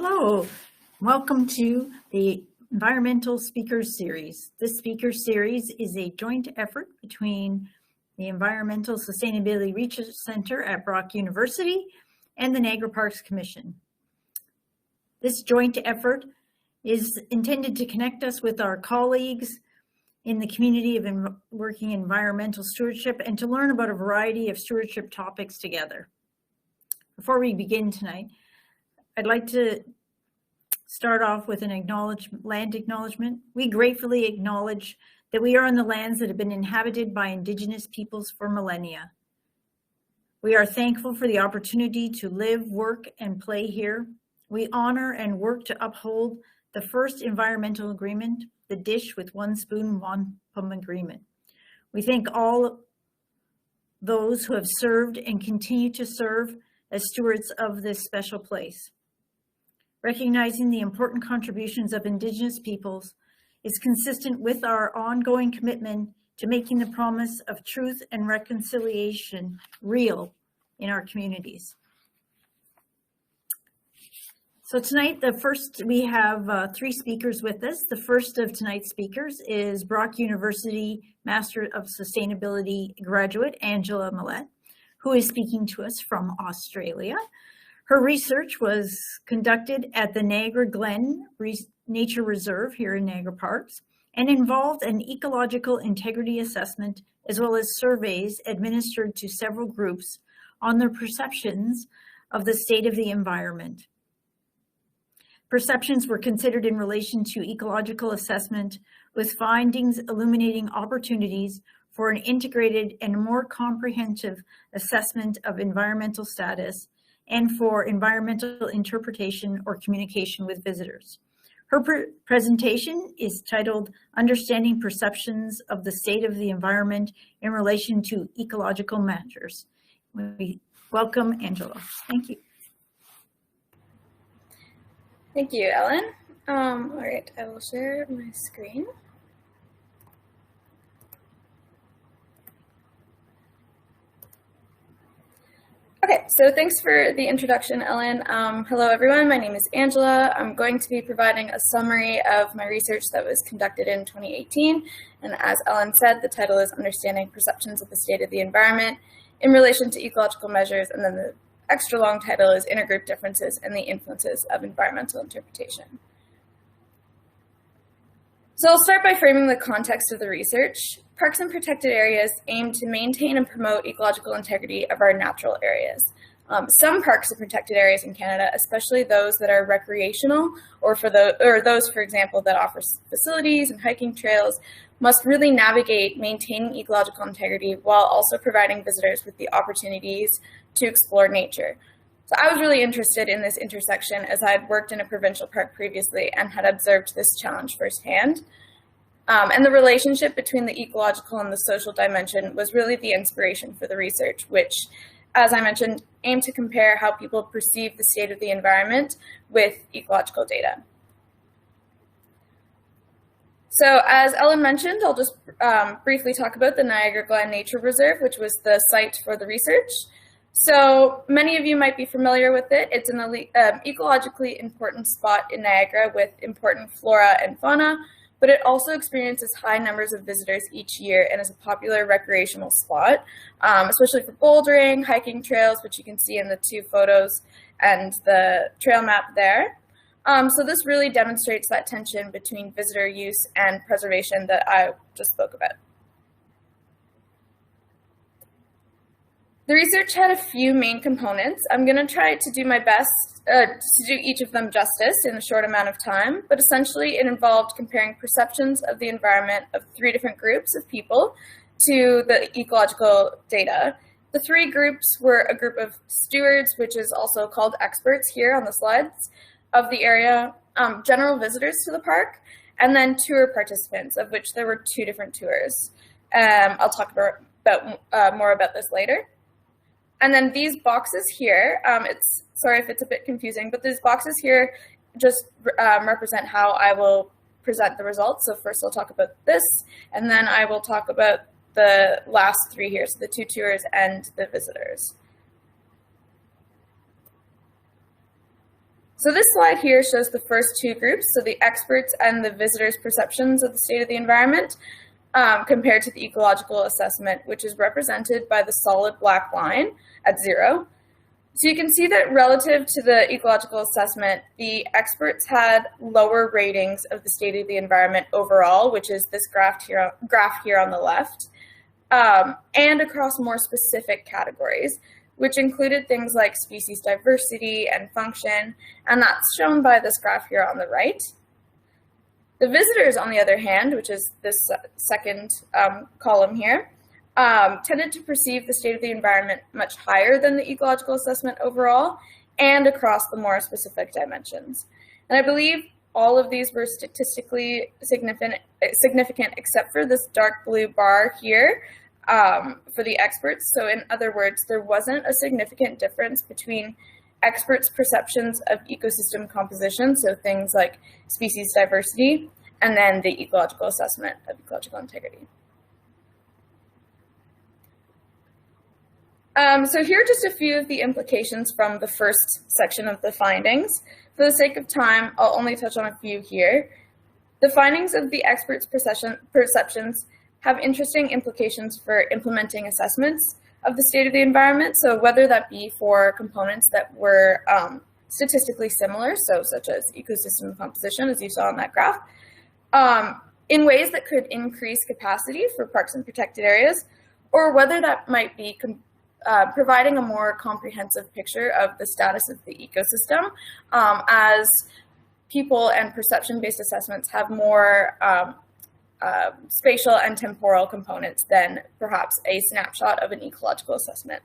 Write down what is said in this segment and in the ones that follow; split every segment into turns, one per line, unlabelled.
Hello, welcome to the Environmental Speakers Series. This speaker series is a joint effort between the Environmental Sustainability Research Center at Brock University and the Niagara Parks Commission. This joint effort is intended to connect us with our colleagues in the community of working environmental stewardship and to learn about a variety of stewardship topics together. Before we begin tonight, I'd like to start off with an land acknowledgement. We gratefully acknowledge that we are on the lands that have been inhabited by Indigenous peoples for millennia. We are thankful for the opportunity to live, work, and play here. We honor and work to uphold the first environmental agreement, the Dish with One Spoon, Wampum Agreement. We thank all those who have served and continue to serve as stewards of this special place. Recognizing the important contributions of Indigenous peoples is consistent with our ongoing commitment to making the promise of truth and reconciliation real in our communities. So tonight, we have three speakers with us. The first of tonight's speakers is Brock University Master of Sustainability graduate, Angela Mallette, who is speaking to us from Australia. Her research was conducted at the Niagara Glen Nature Reserve here in Niagara Parks and involved an ecological integrity assessment as well as surveys administered to several groups on their perceptions of the state of the environment. Perceptions were considered in relation to ecological assessment, with findings illuminating opportunities for an integrated and more comprehensive assessment of environmental status and for environmental interpretation or communication with visitors. Her presentation is titled Understanding Perceptions of the State of the Environment in Relation to Ecological Measures. We welcome Angela. Thank you.
Thank you, Ellen. All right, I will share my screen. Okay, so thanks for the introduction, Ellen. Hello, everyone. My name is Angela. I'm going to be providing a summary of my research that was conducted in 2018. And as Ellen said, the title is Understanding Perceptions of the State of the Environment in Relation to Ecological Measures, and then the extra long title is Intergroup Differences and the Influences of Environmental Interpretation. So I'll start by framing the context of the research. Parks and protected areas aim to maintain and promote ecological integrity of our natural areas. Some parks and protected areas in Canada, especially those that are recreational or those, for example, that offer facilities and hiking trails, must really navigate maintaining ecological integrity while also providing visitors with the opportunities to explore nature. So I was really interested in this intersection as I had worked in a provincial park previously and had observed this challenge firsthand. And the relationship between the ecological and the social dimension was really the inspiration for the research, which, as I mentioned, aimed to compare how people perceive the state of the environment with ecological data. So as Ellen mentioned, I'll just briefly talk about the Niagara Glen Nature Reserve, which was the site for the research. So many of you might be familiar with it. It's an ecologically important spot in Niagara with important flora and fauna, but it also experiences high numbers of visitors each year and is a popular recreational spot, especially for bouldering, hiking trails, which you can see in the two photos and the trail map there. So this really demonstrates that tension between visitor use and preservation that I just spoke about. The research had a few main components. I'm going to try to do my best to do each of them justice in a short amount of time, but essentially it involved comparing perceptions of the environment of three different groups of people to the ecological data. The three groups were a group of stewards, which is also called experts here on the slides, of the area, general visitors to the park, and then tour participants, of which there were two different tours. I'll talk about more about this later. And then these boxes here, sorry if it's a bit confusing, but these boxes here just represent how I will present the results. So first I'll talk about this, and then I will talk about the last three here, so the two tours and the visitors. So this slide here shows the first two groups, so the experts and the visitors' perceptions of the state of the environment, compared to the ecological assessment, which is represented by the solid black line at 0. So you can see that relative to the ecological assessment, the experts had lower ratings of the state of the environment overall, which is this graph here on the left, and across more specific categories, which included things like species diversity and function, and that's shown by this graph here on the right. The visitors, on the other hand, which is this second column here, tended to perceive the state of the environment much higher than the ecological assessment overall and across the more specific dimensions. And I believe all of these were statistically significant except for this dark blue bar here for the experts. So in other words, there wasn't a significant difference between experts' perceptions of ecosystem composition, so things like species diversity, and then the ecological assessment of ecological integrity. So here are just a few of the implications from the first section of the findings. For the sake of time, I'll only touch on a few here. The findings of the experts' perceptions have interesting implications for implementing assessments of the state of the environment, so whether that be for components that were statistically similar, so such as ecosystem composition, as you saw in that graph, in ways that could increase capacity for parks and protected areas, or whether that might be providing a more comprehensive picture of the status of the ecosystem as people and perception-based assessments have more spatial and temporal components than perhaps a snapshot of an ecological assessment.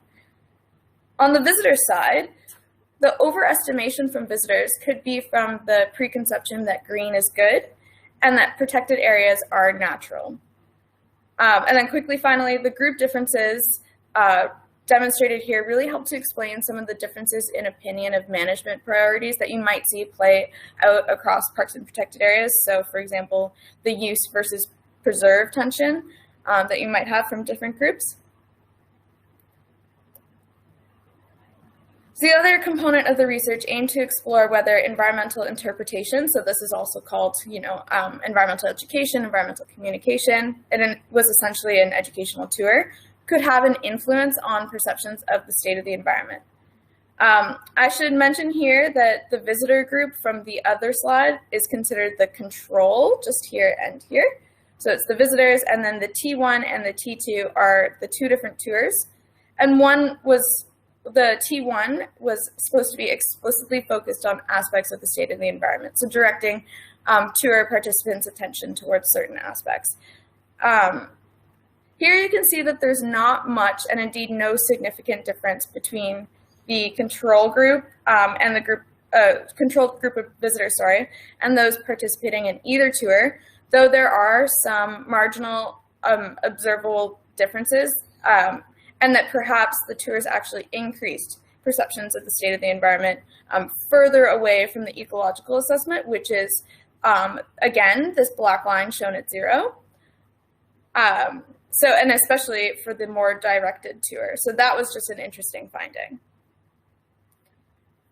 On the visitor side, the overestimation from visitors could be from the preconception that green is good and that protected areas are natural. And then quickly, finally, the group differences demonstrated here really help to explain some of the differences in opinion of management priorities that you might see play out across parks and protected areas. So for example, the use versus preserve tension that you might have from different groups. So the other component of the research aimed to explore whether environmental interpretation, so this is also called, environmental education, environmental communication, and it was essentially an educational tour, could have an influence on perceptions of the state of the environment. I should mention here that the visitor group from the other slide is considered the control, just here and here. So it's the visitors, and then the T1 and the T2 are the two different tours. And the T1 was supposed to be explicitly focused on aspects of the state of the environment, so directing tour participants' attention towards certain aspects. Here you can see that there's not much, and indeed no significant difference between the control group and the controlled group of visitors, and those participating in either tour, though there are some marginal observable differences, and that perhaps the tours actually increased perceptions of the state of the environment further away from the ecological assessment, which is, again, this black line shown at 0. And especially for the more directed tour. So that was just an interesting finding.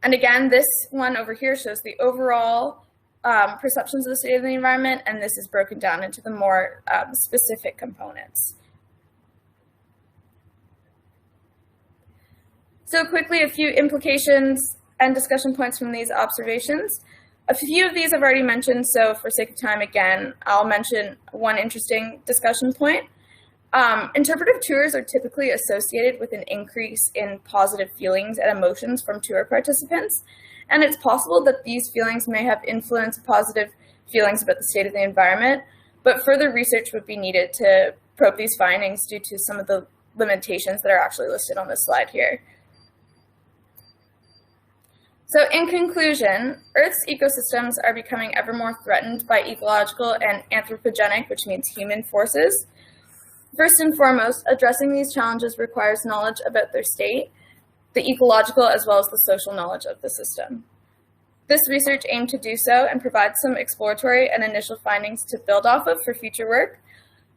And again, this one over here shows the overall perceptions of the state of the environment, and this is broken down into the more specific components. So quickly, a few implications and discussion points from these observations. A few of these I've already mentioned, so for sake of time, again, I'll mention one interesting discussion point. Interpretive tours are typically associated with an increase in positive feelings and emotions from tour participants, and it's possible that these feelings may have influenced positive feelings about the state of the environment, but further research would be needed to probe these findings due to some of the limitations that are actually listed on this slide here. So in conclusion, Earth's ecosystems are becoming ever more threatened by ecological and anthropogenic, which means human forces. First and foremost, addressing these challenges requires knowledge about their state, the ecological as well as the social knowledge of the system. This research aimed to do so and provide some exploratory and initial findings to build off of for future work,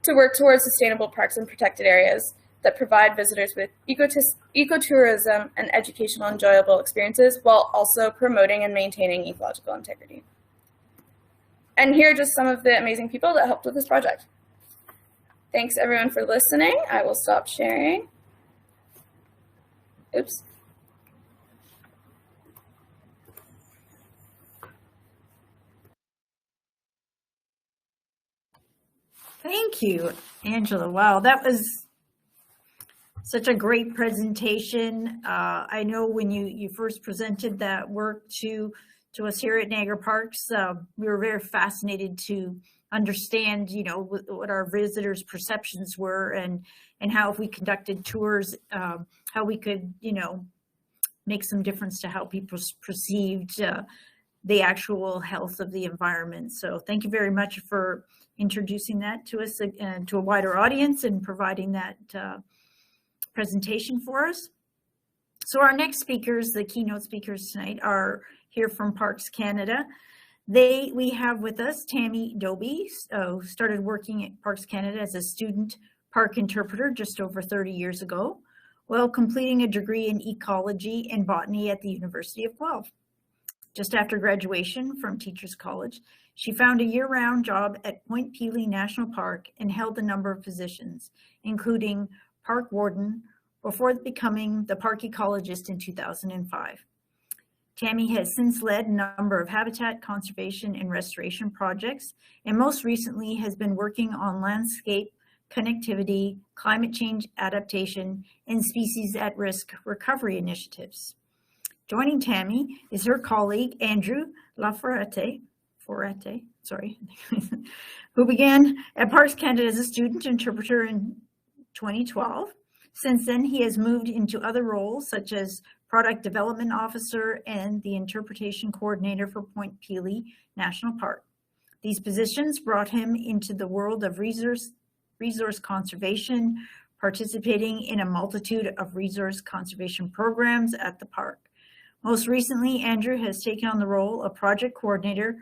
to work towards sustainable parks and protected areas that provide visitors with ecotourism and educational enjoyable experiences while also promoting and maintaining ecological integrity. And here are just some of the amazing people that helped with this project. Thanks everyone for listening. I will stop sharing. Oops.
Thank you, Angela. Wow, that was such a great presentation. I know when you first presented that work to us here at Niagara Parks, we were very fascinated to understand, you know, what our visitors' perceptions were, and how if we conducted tours, how we could, you know, make some difference to how people perceived the actual health of the environment. So thank you very much for introducing that to us and to a wider audience and providing that presentation for us. So our next speakers, the keynote speakers tonight, are here from Parks Canada. We have with us Tammy Dobie, who started working at Parks Canada as a student park interpreter just over 30 years ago, while completing a degree in ecology and botany at the University of Guelph. Just after graduation from Teachers College, she found a year-round job at Point Pelee National Park and held a number of positions, including park warden, before becoming the park ecologist in 2005. Tammy has since led a number of habitat conservation and restoration projects, and most recently has been working on landscape connectivity, climate change adaptation, and species at risk recovery initiatives. Joining Tammy is her colleague, Andrew Laforet, who began at Parks Canada as a student interpreter in 2012. Since then, he has moved into other roles such as Product Development Officer and the Interpretation Coordinator for Point Pelee National Park. These positions brought him into the world of resource conservation, participating in a multitude of resource conservation programs at the park. Most recently, Andrew has taken on the role of Project Coordinator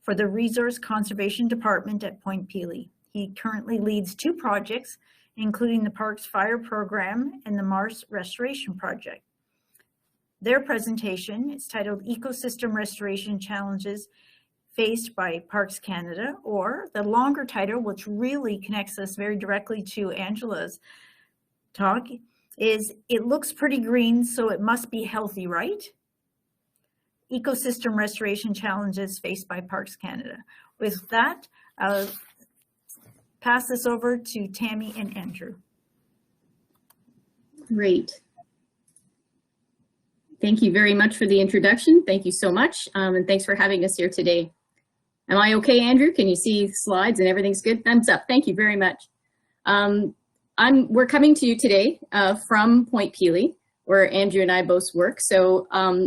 for the Resource Conservation Department at Point Pelee. He currently leads 2 projects, including the park's fire program and the marsh restoration project. Their presentation is titled Ecosystem Restoration Challenges Faced by Parks Canada, or the longer title, which really connects us very directly to Angela's talk, is It Looks Pretty Green, So It Must Be Healthy, Right? Ecosystem Restoration Challenges Faced by Parks Canada. With that, I'll pass this over to Tammy and Andrew.
Great. Thank you very much for the introduction. Thank you so much, and thanks for having us here today. Am I okay, Andrew? Can you see slides and everything's good? Thumbs up. Thank you very much. We're coming to you today from Point Pelee, where Andrew and I both work. So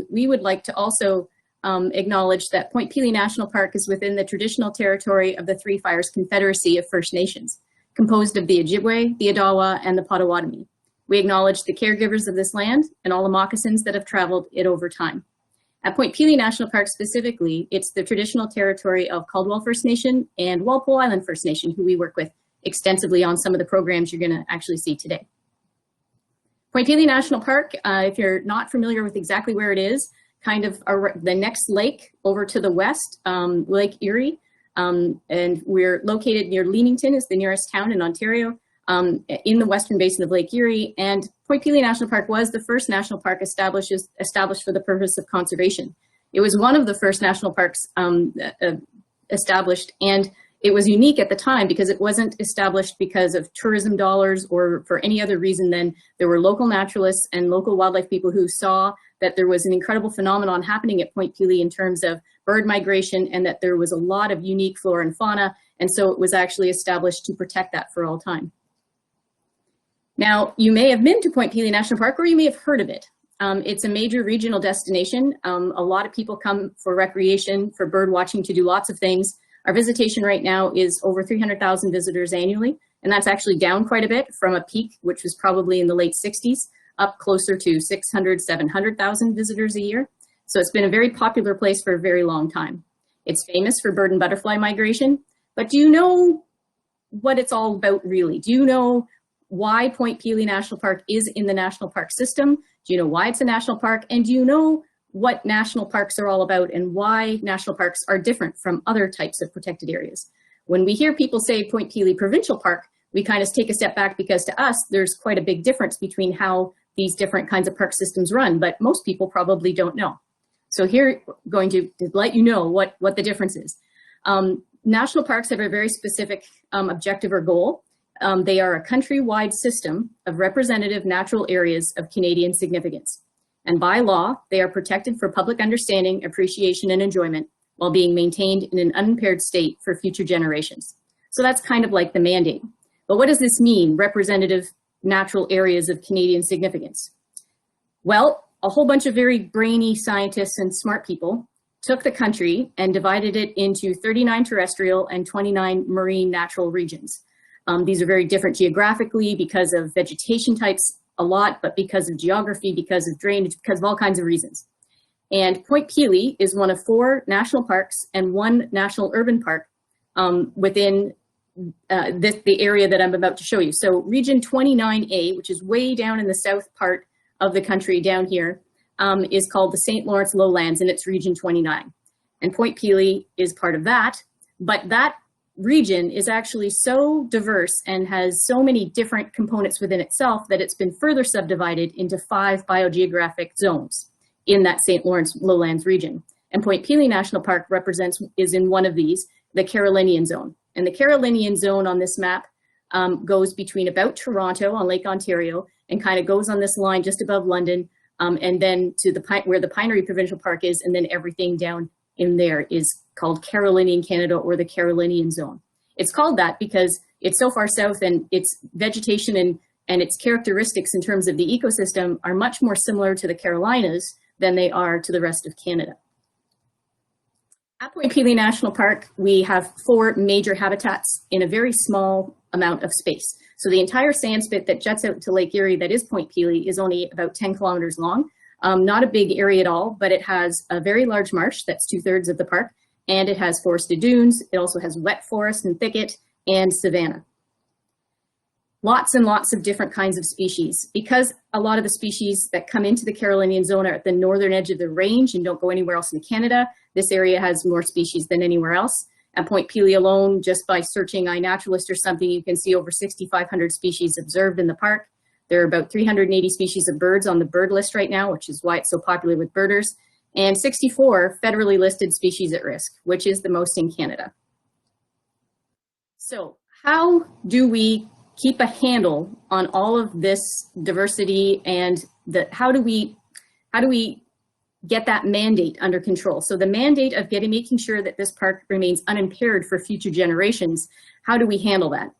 we would like to also acknowledge that Point Pelee National Park is within the traditional territory of the Three Fires Confederacy of First Nations, composed of the Ojibwe, the Odawa, and the Potawatomi. We acknowledge the caregivers of this land and all the moccasins that have traveled it over time. At Point Pelee National Park specifically, it's the traditional territory of Caldwell First Nation and Walpole Island First Nation, who we work with extensively on some of the programs you're going to actually see today. Point Pelee National Park, if you're not familiar with exactly where it is, kind of the next lake over to the west, Lake Erie, and we're located near Leamington, is the nearest town in Ontario, in the western basin of Lake Erie. And Point Pelee National Park was the first national park established for the purpose of conservation. It was one of the first national parks established, and it was unique at the time because it wasn't established because of tourism dollars or for any other reason than there were local naturalists and local wildlife people who saw that there was an incredible phenomenon happening at Point Pelee in terms of bird migration, and that there was a lot of unique flora and fauna, and so it was actually established to protect that for all time. Now, you may have been to Point Pelee National Park, or you may have heard of it. It's a major regional destination. A lot of people come for recreation, for bird watching, to do lots of things. Our visitation right now is over 300,000 visitors annually, and that's actually down quite a bit from a peak, which was probably in the late 60s, up closer to 600, 700,000 visitors a year. So it's been a very popular place for a very long time. It's famous for bird and butterfly migration, but do you know what it's all about really? Do you know why Point Pelee National Park is in the national park system? Do you know why it's a national park? And do you know what national parks are all about and why national parks are different from other types of protected areas? When we hear people say Point Pelee Provincial Park, we kind of take a step back because to us, there's quite a big difference between how these different kinds of park systems run, but most people probably don't know. So here, going to let you know what the difference is. National parks have a very specific objective or goal. They are a countrywide system of representative natural areas of Canadian significance. And by law, they are protected for public understanding, appreciation, and enjoyment while being maintained in an unimpaired state for future generations. So that's kind of like the mandate. But what does this mean, representative natural areas of Canadian significance? Well, a whole bunch of very brainy scientists and smart people took the country and divided it into 39 terrestrial and 29 marine natural regions. These are very different geographically because of vegetation types a lot, but because of geography, because of drainage, because of all kinds of reasons. And Point Pelee is one of 4 national parks and 1 national urban park within the area that I'm about to show you. So region 29A, which is way down in the south part of the country down here, is called the St. Lawrence Lowlands, and it's region 29. And Point Pelee is part of that, but that region is actually so diverse and has so many different components within itself that it's been further subdivided into 5 biogeographic zones in that St. Lawrence Lowlands region. And Point Pelee National Park is in one of these, the Carolinian Zone. And the Carolinian Zone on this map goes between about Toronto on Lake Ontario and kind of goes on this line just above London, and then to where the Pinery Provincial Park is, and then everything down in there is called Carolinian Canada or the Carolinian Zone. It's called that because it's so far south and its vegetation and its characteristics in terms of the ecosystem are much more similar to the Carolinas than they are to the rest of Canada. At Point Pelee National Park, we have 4 major habitats in a very small amount of space. So the entire sand spit that juts out to Lake Erie that is Point Pelee is only about 10 kilometers long. Not a big area at all, but it has a very large marsh, that's 2/3 of the park, and it has forested dunes. It also has wet forest and thicket and savanna. Lots and lots of different kinds of species. Because a lot of the species that come into the Carolinian Zone are at the northern edge of the range and don't go anywhere else in Canada, this area has more species than anywhere else. At Point Pelee alone, just by searching iNaturalist or something, you can see over 6,500 species observed in the park. There are about 380 species of birds on the bird list right now, which is why it's so popular with birders, and 64 federally listed species at risk, which is the most in Canada. So how do we keep a handle on all of this diversity, and how do we get that mandate under control? So the mandate of making sure that this park remains unimpaired for future generations, how do we handle that?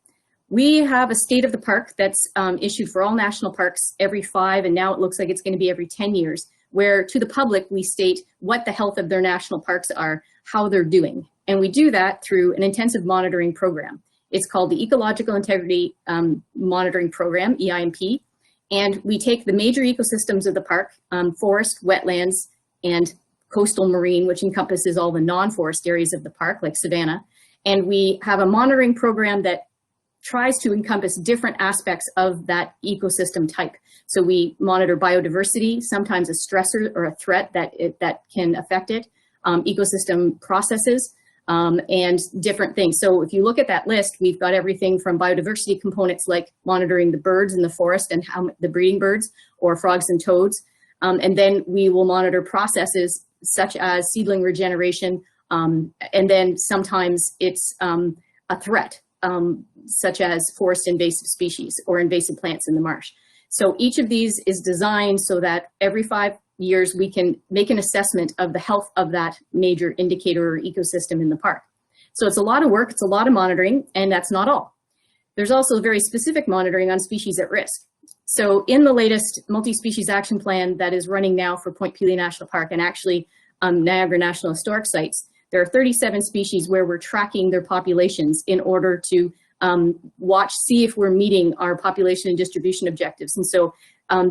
We have a state of the park that's issued for all national parks every 5, and now it looks like it's going to be every 10 years, where to the public we state what the health of their national parks are, how they're doing. And we do that through an intensive monitoring program. It's called the Ecological Integrity Monitoring Program, EIMP, and we take the major ecosystems of the park, forest, wetlands, and coastal marine, which encompasses all the non-forest areas of the park, like Savannah, and we have a monitoring program that tries to encompass different aspects of that ecosystem type. So we monitor biodiversity, sometimes a stressor or a threat that can affect it, ecosystem processes, and different things. So if you look at that list, we've got everything from biodiversity components like monitoring the birds in the forest and how the breeding birds or frogs and toads. And then we will monitor processes such as seedling regeneration. And then sometimes it's a threat, such as forest invasive species or invasive plants in the marsh. So each of these is designed so that every 5 years we can make an assessment of the health of that major indicator or ecosystem in the park. So it's a lot of work, it's a lot of monitoring, and that's not all. There's also very specific monitoring on species at risk. So in the latest multi-species action plan that is running now for Point Pelee National Park and actually Niagara National Historic Sites, there are 37 species where we're tracking their populations in order to see if we're meeting our population and distribution objectives. And so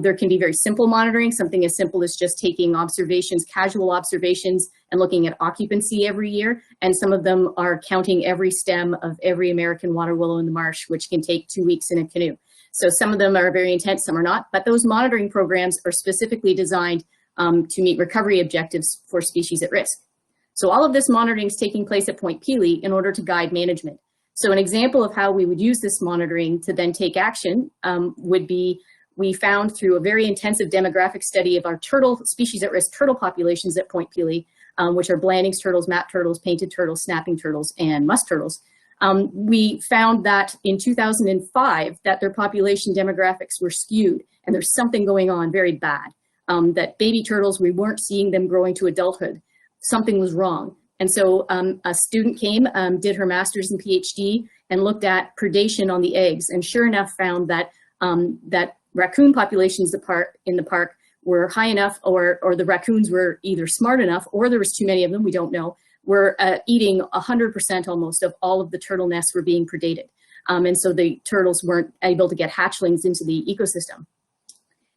there can be very simple monitoring, something as simple as just taking observations, casual observations, and looking at occupancy every year. And some of them are counting every stem of every American water willow in the marsh, which can take 2 weeks in a canoe. So some of them are very intense, some are not, but those monitoring programs are specifically designed to meet recovery objectives for species at risk. So all of this monitoring is taking place at Point Pelee in order to guide management. So an example of how we would use this monitoring to then take action would be, we found through a very intensive demographic study of our turtle, species at risk turtle populations at Point Pelee, which are Blanding's turtles, map turtles, painted turtles, snapping turtles, and musk turtles. We found that in 2005 that their population demographics were skewed, and there's something going on very bad. That baby turtles, we weren't seeing them growing to adulthood. Something was wrong. And so a student came, did her master's and PhD, and looked at predation on the eggs, and sure enough found that that raccoon populations in the park were high enough, or the raccoons were either smart enough, or there was too many of them, we don't know, were eating 100% almost of all of the turtle nests were being predated. And so the turtles weren't able to get hatchlings into the ecosystem.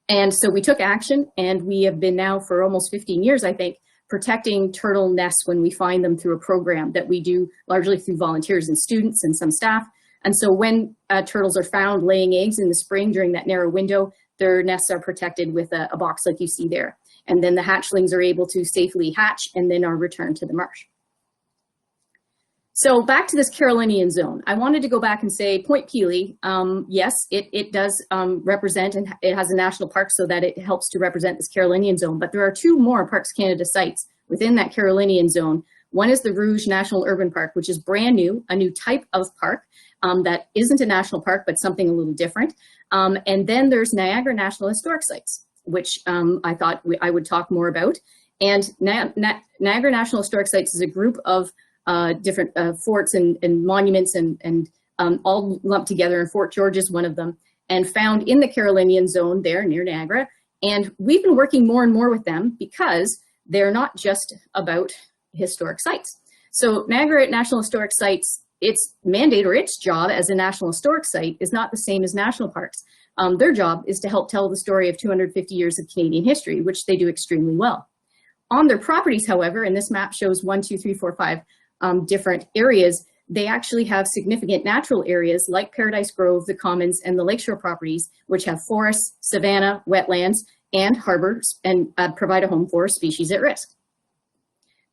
And so we took action, and we have been now for almost 15 years, I think, protecting turtle nests when we find them through a program that we do largely through volunteers and students and some staff. And so when turtles are found laying eggs in the spring during that narrow window, their nests are protected with a box like you see there. And then the hatchlings are able to safely hatch and then are returned to the marsh. So back to this Carolinian zone. I wanted to go back and say Point Pelee, yes, it does represent, and it has a national park so that it helps to represent this Carolinian zone, but there are two more Parks Canada sites within that Carolinian zone. One is the Rouge National Urban Park, which is brand new, a new type of park that isn't a national park, but something a little different. And then there's Niagara National Historic Sites, which I thought I would talk more about. And Niagara National Historic Sites is a group of different forts and monuments and all lumped together, and Fort George is one of them, and found in the Carolinian zone there near Niagara. And we've been working more and more with them because they're not just about historic sites. So Niagara National Historic Sites, its mandate or its job as a National Historic Site is not the same as national parks. Their job is to help tell the story of 250 years of Canadian history, which they do extremely well. On their properties, however, and this map shows 1, 2, 3, 4, 5 different areas, they actually have significant natural areas like Paradise Grove, the Commons, and the Lakeshore properties, which have forests, savanna, wetlands, and harbors, and provide a home for species at risk.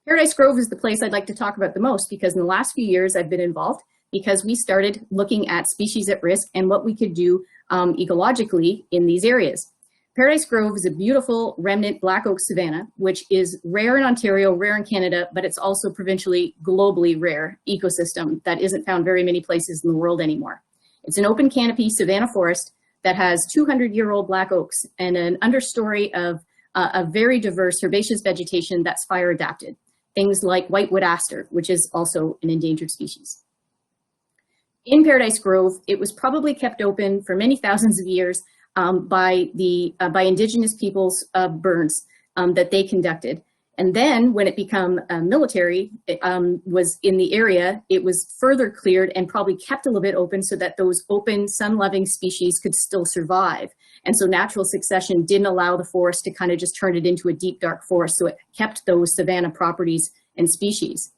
Paradise Grove is the place I'd like to talk about the most because in the last few years I've been involved because we started looking at species at risk and what we could do ecologically in these areas. Paradise Grove is a beautiful remnant black oak savanna, which is rare in Ontario, rare in Canada, but it's also provincially, globally rare ecosystem that isn't found very many places in the world anymore. It's an open canopy savanna forest that has 200-year-old black oaks and an understory of a very diverse herbaceous vegetation that's fire adapted. Things like whitewood aster, which is also an endangered species. In Paradise Grove, it was probably kept open for many thousands of years by Indigenous peoples' burns that they conducted. And then when it became military, was in the area, it was further cleared and probably kept a little bit open so that those open sun-loving species could still survive. And so natural succession didn't allow the forest to kind of just turn it into a deep, dark forest. So it kept those savanna properties and species.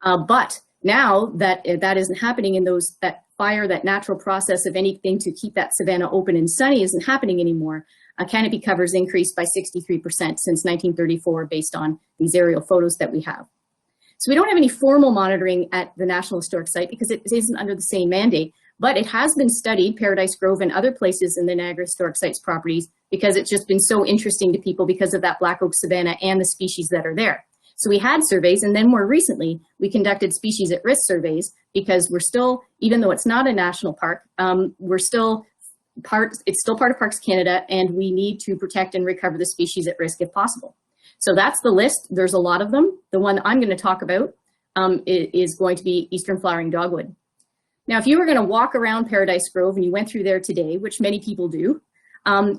But now that that isn't happening in those, that fire, that natural process of anything to keep that savanna open and sunny isn't happening anymore, canopy covers increased by 63% since 1934 based on these aerial photos that we have. So we don't have any formal monitoring at the National Historic Site because it isn't under the same mandate, but it has been studied, Paradise Grove and other places in the Niagara Historic Sites properties, because it's just been so interesting to people because of that black oak savanna and the species that are there. So we had surveys, and then more recently, we conducted species at risk surveys because we're still, even though it's not a national park, it's still part of Parks Canada, and we need to protect and recover the species at risk if possible. So that's the list. There's a lot of them. The one I'm going to talk about is going to be eastern flowering dogwood. Now, if you were going to walk around Paradise Grove and you went through there today, which many people do,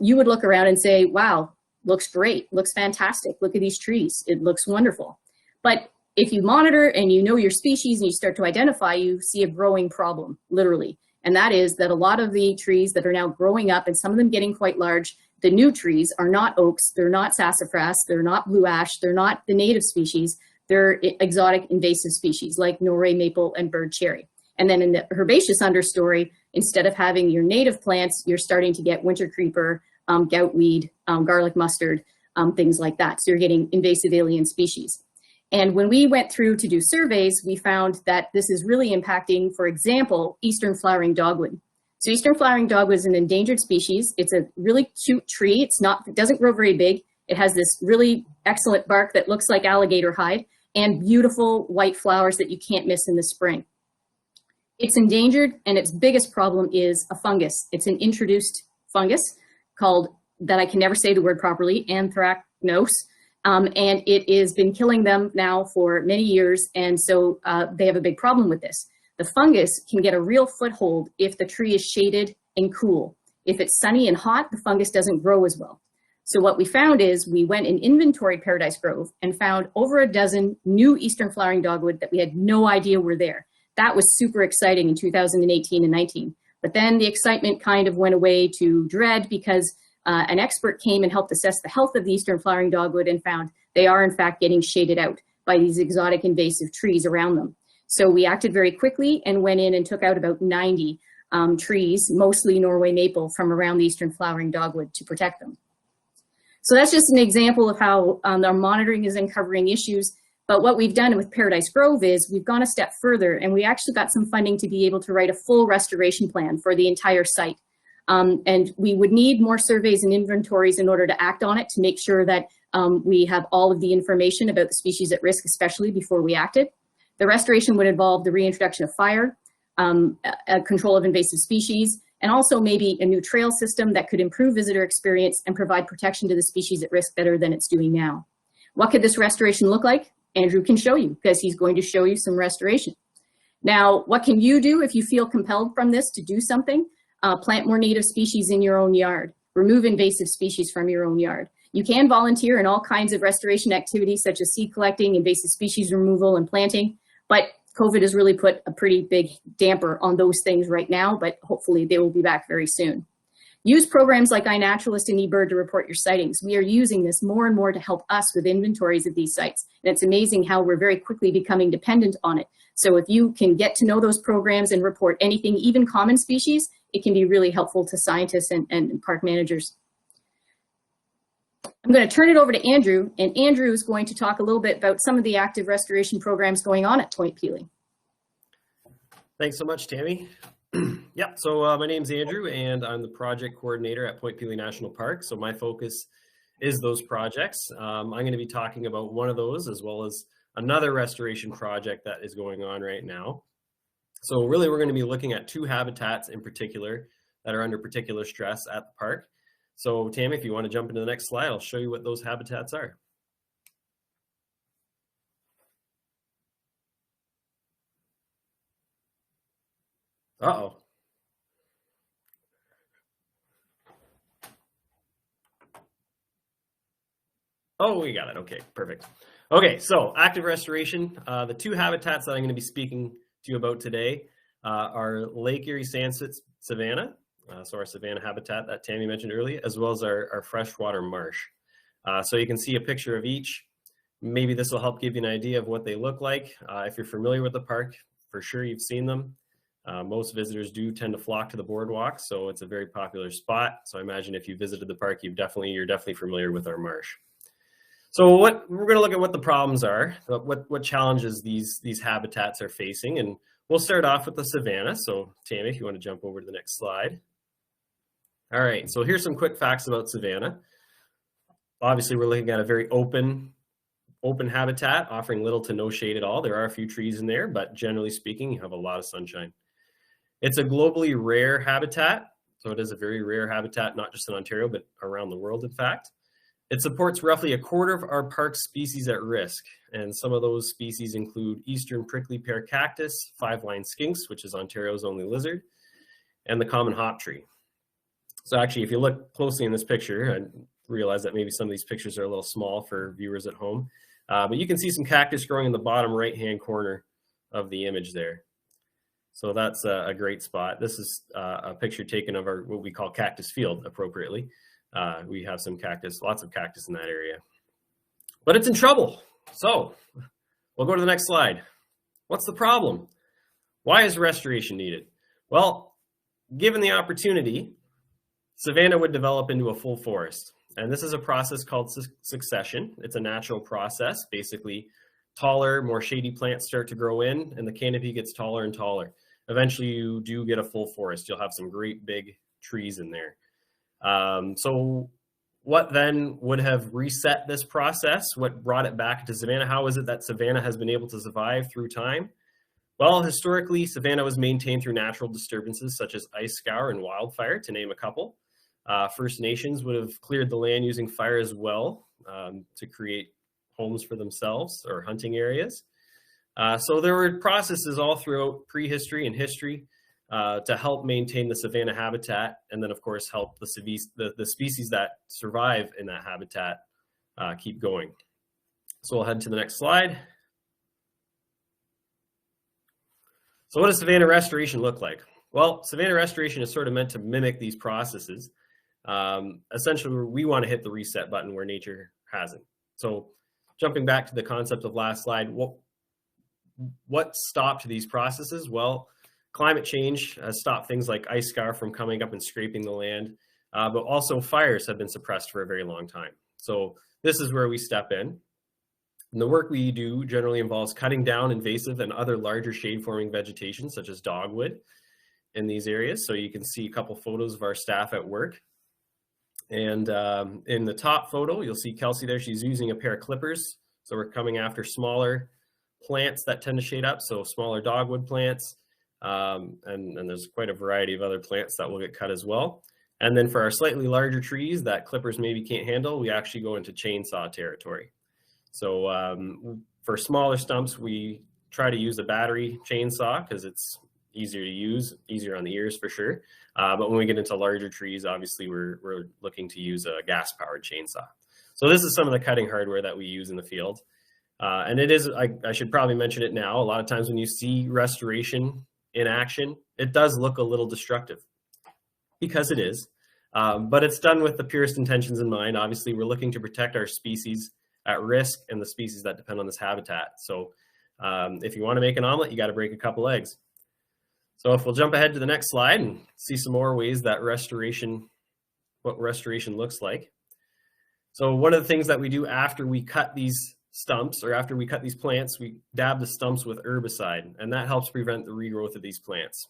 you would look around and say, wow, looks great, looks fantastic. Look at these trees. It looks wonderful. But if you monitor and you know your species and you start to identify, you see a growing problem, literally. And that is that a lot of the trees that are now growing up, and some of them getting quite large, the new trees are not oaks, they're not sassafras, they're not blue ash, they're not the native species, they're exotic invasive species like Norway maple and bird cherry. And then in the herbaceous understory, instead of having your native plants, you're starting to get winter creeper, goutweed, garlic mustard, things like that. So you're getting invasive alien species. And when we went through to do surveys, we found that this is really impacting, for example, eastern flowering dogwood. So eastern flowering dogwood is an endangered species. It's a really cute tree. It doesn't grow very big. It has this really excellent bark that looks like alligator hide and beautiful white flowers that you can't miss in the spring. It's endangered, and its biggest problem is a fungus. It's an introduced fungus called, that I can never say the word properly, anthracnose. And it has been killing them now for many years, and so they have a big problem with this. The fungus can get a real foothold if the tree is shaded and cool. If it's sunny and hot, the fungus doesn't grow as well. So what we found is we went and inventoried Paradise Grove and found over a dozen new eastern flowering dogwood that we had no idea were there. That was super exciting in 2018 and 19. But then the excitement kind of went away to dread because an expert came and helped assess the health of the eastern flowering dogwood and found they are in fact getting shaded out by these exotic invasive trees around them. So we acted very quickly and went in and took out about 90 trees, mostly Norway maple, from around the eastern flowering dogwood to protect them. So that's just an example of how our monitoring is uncovering issues. But what we've done with Paradise Grove is we've gone a step further, and we actually got some funding to be able to write a full restoration plan for the entire site. And we would need more surveys and inventories in order to act on it to make sure that we have all of the information about the species at risk, especially before we acted. The restoration would involve the reintroduction of fire, control of invasive species, and also maybe a new trail system that could improve visitor experience and provide protection to the species at risk better than it's doing now. What could this restoration look like? Andrew can show you, because he's going to show you some restoration. Now, what can you do if you feel compelled from this to do something? Plant more native species in your own yard. Remove invasive species from your own yard. You can volunteer in all kinds of restoration activities such as seed collecting, invasive species removal, and planting, but COVID has really put a pretty big damper on those things right now, but hopefully they will be back very soon. Use programs like iNaturalist and eBird to report your sightings. We are using this more and more to help us with inventories of these sites. And it's amazing how we're very quickly becoming dependent on it. So if you can get to know those programs and report anything, even common species, it can be really helpful to scientists and park managers. I'm going to turn it over to Andrew, and Andrew is going to talk a little bit about some of the active restoration programs going on at Point Pelee.
Thanks so much, Tammy. Yeah, so my name's Andrew, and I'm the project coordinator at Point Pelee National Park. So my focus is those projects. I'm going to be talking about one of those, as well as another restoration project that is going on right now. So really, we're going to be looking at two habitats in particular that are under particular stress at the park. So Tammy, if you want to jump into the next slide, I'll show you what those habitats are. Uh-oh. Oh, we got it. Okay, perfect. Okay, so active restoration. The two habitats that I'm going to be speaking to you about today are Lake Erie Sandspit Savannah, so our Savannah habitat that Tammy mentioned earlier, as well as our freshwater marsh. So you can see a picture of each. Maybe this will help give you an idea of what they look like. If you're familiar with the park, for sure you've seen them. Most visitors do tend to flock to the boardwalk, so it's a very popular spot. So I imagine if you visited the park, you're definitely familiar with our marsh. So we're going to look at what the problems are, what challenges these habitats are facing, and we'll start off with the Savannah. So Tammy, if you want to jump over to the next slide. All right, so here's some quick facts about Savannah. Obviously, we're looking at a very open habitat, offering little to no shade at all. There are a few trees in there, but generally speaking, you have a lot of sunshine. It's a globally rare habitat, so it is a very rare habitat, not just in Ontario, but around the world, in fact. It supports roughly a quarter of our park species at risk, and some of those species include eastern prickly pear cactus, five-line skinks, which is Ontario's only lizard, and the common hop tree. So actually, if you look closely in this picture, I realize that maybe some of these pictures are a little small for viewers at home, but you can see some cactus growing in the bottom right-hand corner of the image there. So that's a great spot. This is a picture taken of our what we call cactus field, appropriately. We have some cactus, lots of cactus in that area. But it's in trouble. So we'll go to the next slide. What's the problem? Why is restoration needed? Well, given the opportunity, savanna would develop into a full forest. And this is a process called succession. It's a natural process. Basically, taller, more shady plants start to grow in, and the canopy gets taller and taller. Eventually, you do get a full forest. You'll have some great big trees in there. So what then would have reset this process? What brought it back to savanna? How is it that savanna has been able to survive through time? Well, historically, savanna was maintained through natural disturbances such as ice scour and wildfire, to name a couple. First Nations would have cleared the land using fire as well to create homes for themselves or hunting areas. So there were processes all throughout prehistory and history to help maintain the savanna habitat, and then of course help the species that survive in that habitat keep going. So we'll head to the next slide. So what does savanna restoration look like? Well, savanna restoration is sort of meant to mimic these processes. Essentially, we want to hit the reset button where nature hasn't. So jumping back to the concept of last slide, what stopped these processes? Well, climate change has stopped things like ice scour from coming up and scraping the land, but also fires have been suppressed for a very long time. So this is where we step in. And the work we do generally involves cutting down invasive and other larger shade-forming vegetation, such as dogwood, in these areas. So you can see a couple photos of our staff at work. And in the top photo, you'll see Kelsey there. She's using a pair of clippers. So we're coming after smaller plants that tend to shade up, so smaller dogwood plants. And there's quite a variety of other plants that will get cut as well. And then for our slightly larger trees that clippers maybe can't handle, we actually go into chainsaw territory. So for smaller stumps, we try to use a battery chainsaw because it's easier to use, easier on the ears for sure. But when we get into larger trees, obviously we're looking to use a gas-powered chainsaw. So this is some of the cutting hardware that we use in the field. And it is, I should probably mention it now, a lot of times when you see restoration in action, it does look a little destructive, because it is. But it's done with the purest intentions in mind. Obviously, we're looking to protect our species at risk and the species that depend on this habitat. So if you want to make an omelet, you got to break a couple eggs. So if we'll jump ahead to the next slide and see some more ways that what restoration looks like. So one of the things that we do after we cut these stumps, or after we cut these plants, we dab the stumps with herbicide, and that helps prevent the regrowth of these plants.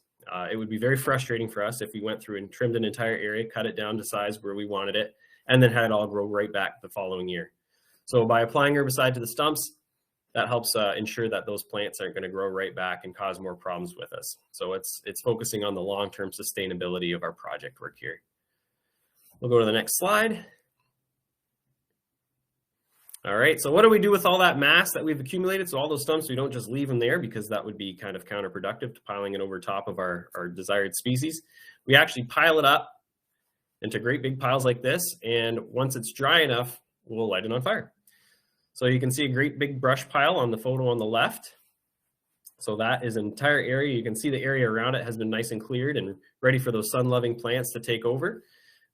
It would be very frustrating for us if we went through and trimmed an entire area, cut it down to size where we wanted it, and then had it all grow right back the following year. So by applying herbicide to the stumps, that helps ensure that those plants aren't going to grow right back and cause more problems with us. So it's focusing on the long-term sustainability of our project work here. We'll go to the next slide. All right, so what do we do with all that mass that we've accumulated? So all those stumps, we don't just leave them there because that would be kind of counterproductive to piling it over top of our desired species. We actually pile it up into great big piles like this, and once it's dry enough, we'll light it on fire. So you can see a great big brush pile on the photo on the left. So that is an entire area. You can see the area around it has been nice and cleared and ready for those sun-loving plants to take over.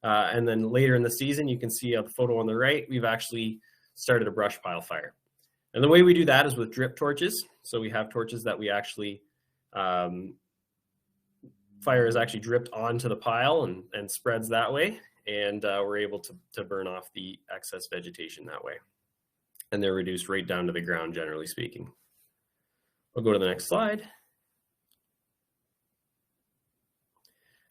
And then later in the season, you can see a photo on the right, we've actually started a brush pile fire. And the way we do that is with drip torches. So we have torches that we actually, fire is actually dripped onto the pile and spreads that way. And we're able to burn off the excess vegetation that way. And they're reduced right down to the ground, generally speaking. We'll go to the next slide.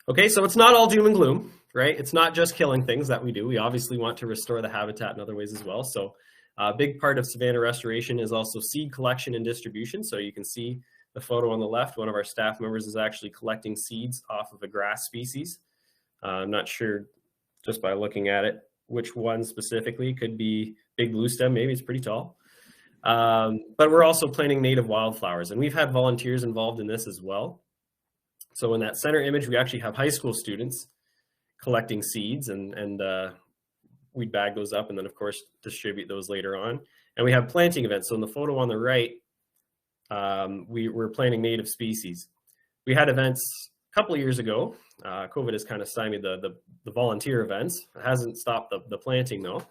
Okay, so it's not all doom and gloom, right? It's not just killing things that we do. We obviously want to restore the habitat in other ways as well. So a big part of savanna restoration is also seed collection and distribution. So you can see the photo on the left, one of our staff members is actually collecting seeds off of a grass species. I'm not sure just by looking at it which one specifically. Could be big blue stem, maybe it's pretty tall. But we're also planting native wildflowers, and we've had volunteers involved in this as well. So in that center image, we actually have high school students collecting seeds, and we bag those up and then of course distribute those later on. And we have planting events. So in the photo on the right, we're planting native species. We had events a couple of years ago. COVID has kind of stymied the volunteer events. It hasn't stopped the planting though.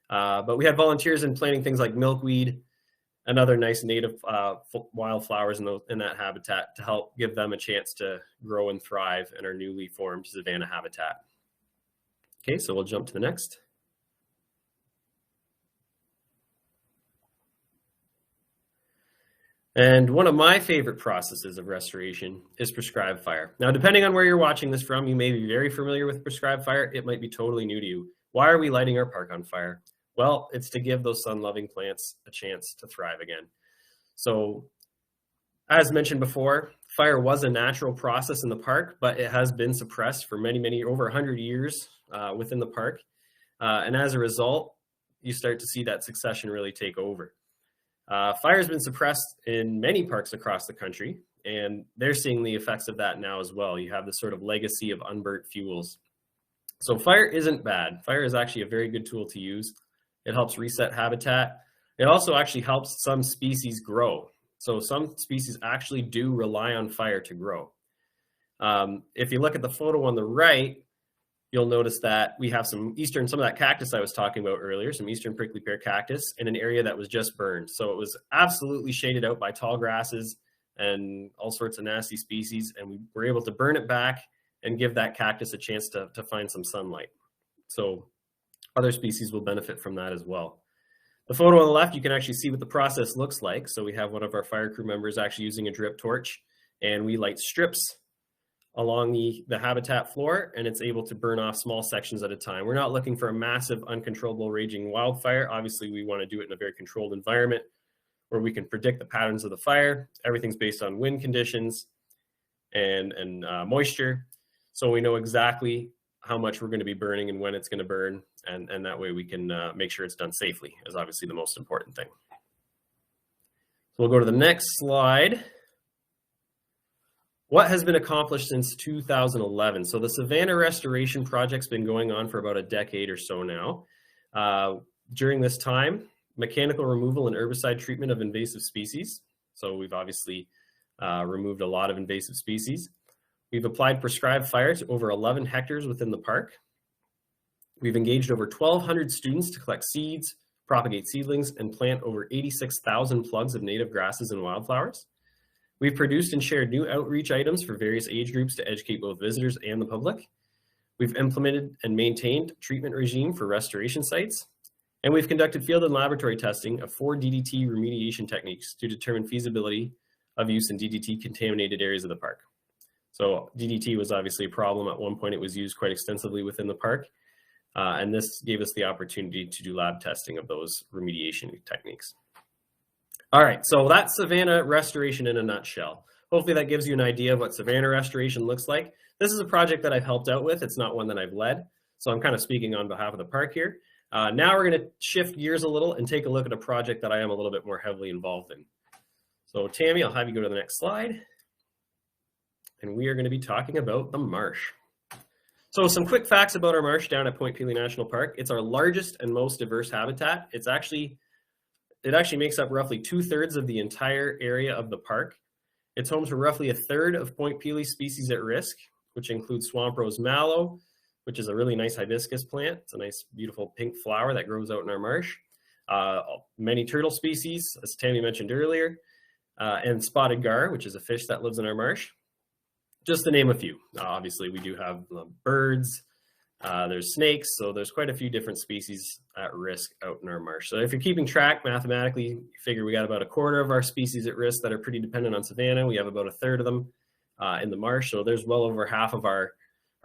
But we had volunteers in planting things like milkweed, and other nice native wildflowers in that habitat to help give them a chance to grow and thrive in our newly formed savanna habitat. Okay, so we'll jump to the next. And one of my favorite processes of restoration is prescribed fire. Now, depending on where you're watching this from, you may be very familiar with prescribed fire. It might be totally new to you. Why are we lighting our park on fire? Well, it's to give those sun-loving plants a chance to thrive again. So, as mentioned before, fire was a natural process in the park, but it has been suppressed for many, over 100 years within the park. And as a result, you start to see that succession really take over. Fire has been suppressed in many parks across the country, and they're seeing the effects of that now as well. You have this sort of legacy of unburnt fuels. So fire isn't bad. Fire is actually a very good tool to use. It helps reset habitat. It also actually helps some species grow. So some species actually do rely on fire to grow. If you look at the photo on the right, you'll notice that we have some of that cactus I was talking about earlier, some eastern prickly pear cactus in an area that was just burned. So it was absolutely shaded out by tall grasses and all sorts of nasty species. And we were able to burn it back and give that cactus a chance to find some sunlight. So other species will benefit from that as well. The photo on the left, you can actually see what the process looks like. So we have one of our fire crew members actually using a drip torch, and we light strips along the habitat floor, and it's able to burn off small sections at a time. We're not looking for a massive, uncontrollable, raging wildfire. Obviously, we want to do it in a very controlled environment where we can predict the patterns of the fire. Everything's based on wind conditions and moisture. So we know exactly how much we're going to be burning and when it's going to burn, and that way we can make sure it's done safely, is obviously the most important thing. So we'll go to the next slide. What has been accomplished since 2011? So the Savannah restoration project's been going on for about a decade or so now. During this time, mechanical removal and herbicide treatment of invasive species. So we've obviously removed a lot of invasive species. We've applied prescribed fire to over 11 hectares within the park. We've engaged over 1,200 students to collect seeds, propagate seedlings, and plant over 86,000 plugs of native grasses and wildflowers. We've produced and shared new outreach items for various age groups to educate both visitors and the public. We've implemented and maintained treatment regime for restoration sites. And we've conducted field and laboratory testing of 4 DDT remediation techniques to determine feasibility of use in DDT contaminated areas of the park. So DDT was obviously a problem. At one point, it was used quite extensively within the park. And this gave us the opportunity to do lab testing of those remediation techniques. All right, so that's Savannah restoration in a nutshell. Hopefully that gives you an idea of what Savannah restoration looks like. This is a project that I've helped out with. It's not one that I've led. So I'm kind of speaking on behalf of the park here. Now we're going to shift gears a little and take a look at a project that I am a little bit more heavily involved in. So Tammy, I'll have you go to the next slide. And we are going to be talking about the marsh. So some quick facts about our marsh down at Point Pelee National Park. It's our largest and most diverse habitat. It actually makes up roughly 2/3 of the entire area of the park. It's home to roughly 1/3 of Point Pelee species at risk, which includes swamp rose mallow, which is a really nice hibiscus plant. It's a nice, beautiful pink flower that grows out in our marsh. Many turtle species, as Tammy mentioned earlier, and spotted gar, which is a fish that lives in our marsh. Just to name a few. Obviously, we do have birds, there's snakes, so there's quite a few different species at risk out in our marsh. So if you're keeping track mathematically, you figure we got about 1/4 of our species at risk that are pretty dependent on savanna. We have about 1/3 of them in the marsh, so there's well over half of our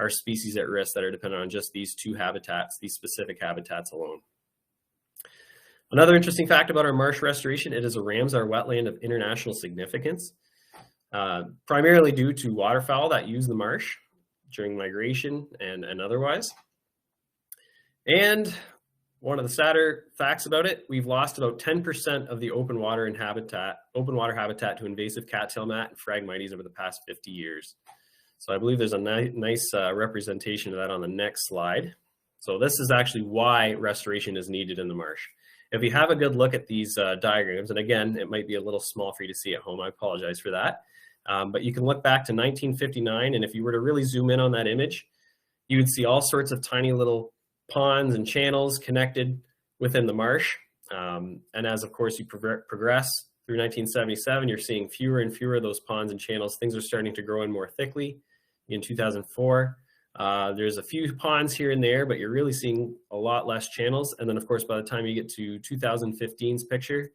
species at risk that are dependent on just these 2 habitats, these specific habitats alone. Another interesting fact about our marsh restoration, it is a Ramsar wetland of international significance. Primarily due to waterfowl that use the marsh during migration and otherwise. And one of the sadder facts about it, we've lost about 10% of the open water habitat to invasive cattail mat and Phragmites over the past 50 years. So I believe there's a nice representation of that on the next slide. So this is actually why restoration is needed in the marsh. If you have a good look at these diagrams, and again, it might be a little small for you to see at home, I apologize for that. But you can look back to 1959, and if you were to really zoom in on that image, you would see all sorts of tiny little ponds and channels connected within the marsh. And as, of course, you progress through 1977, you're seeing fewer and fewer of those ponds and channels. Things are starting to grow in more thickly. In 2004, there's a few ponds here and there, but you're really seeing a lot less channels. And then, of course, by the time you get to 2015's picture,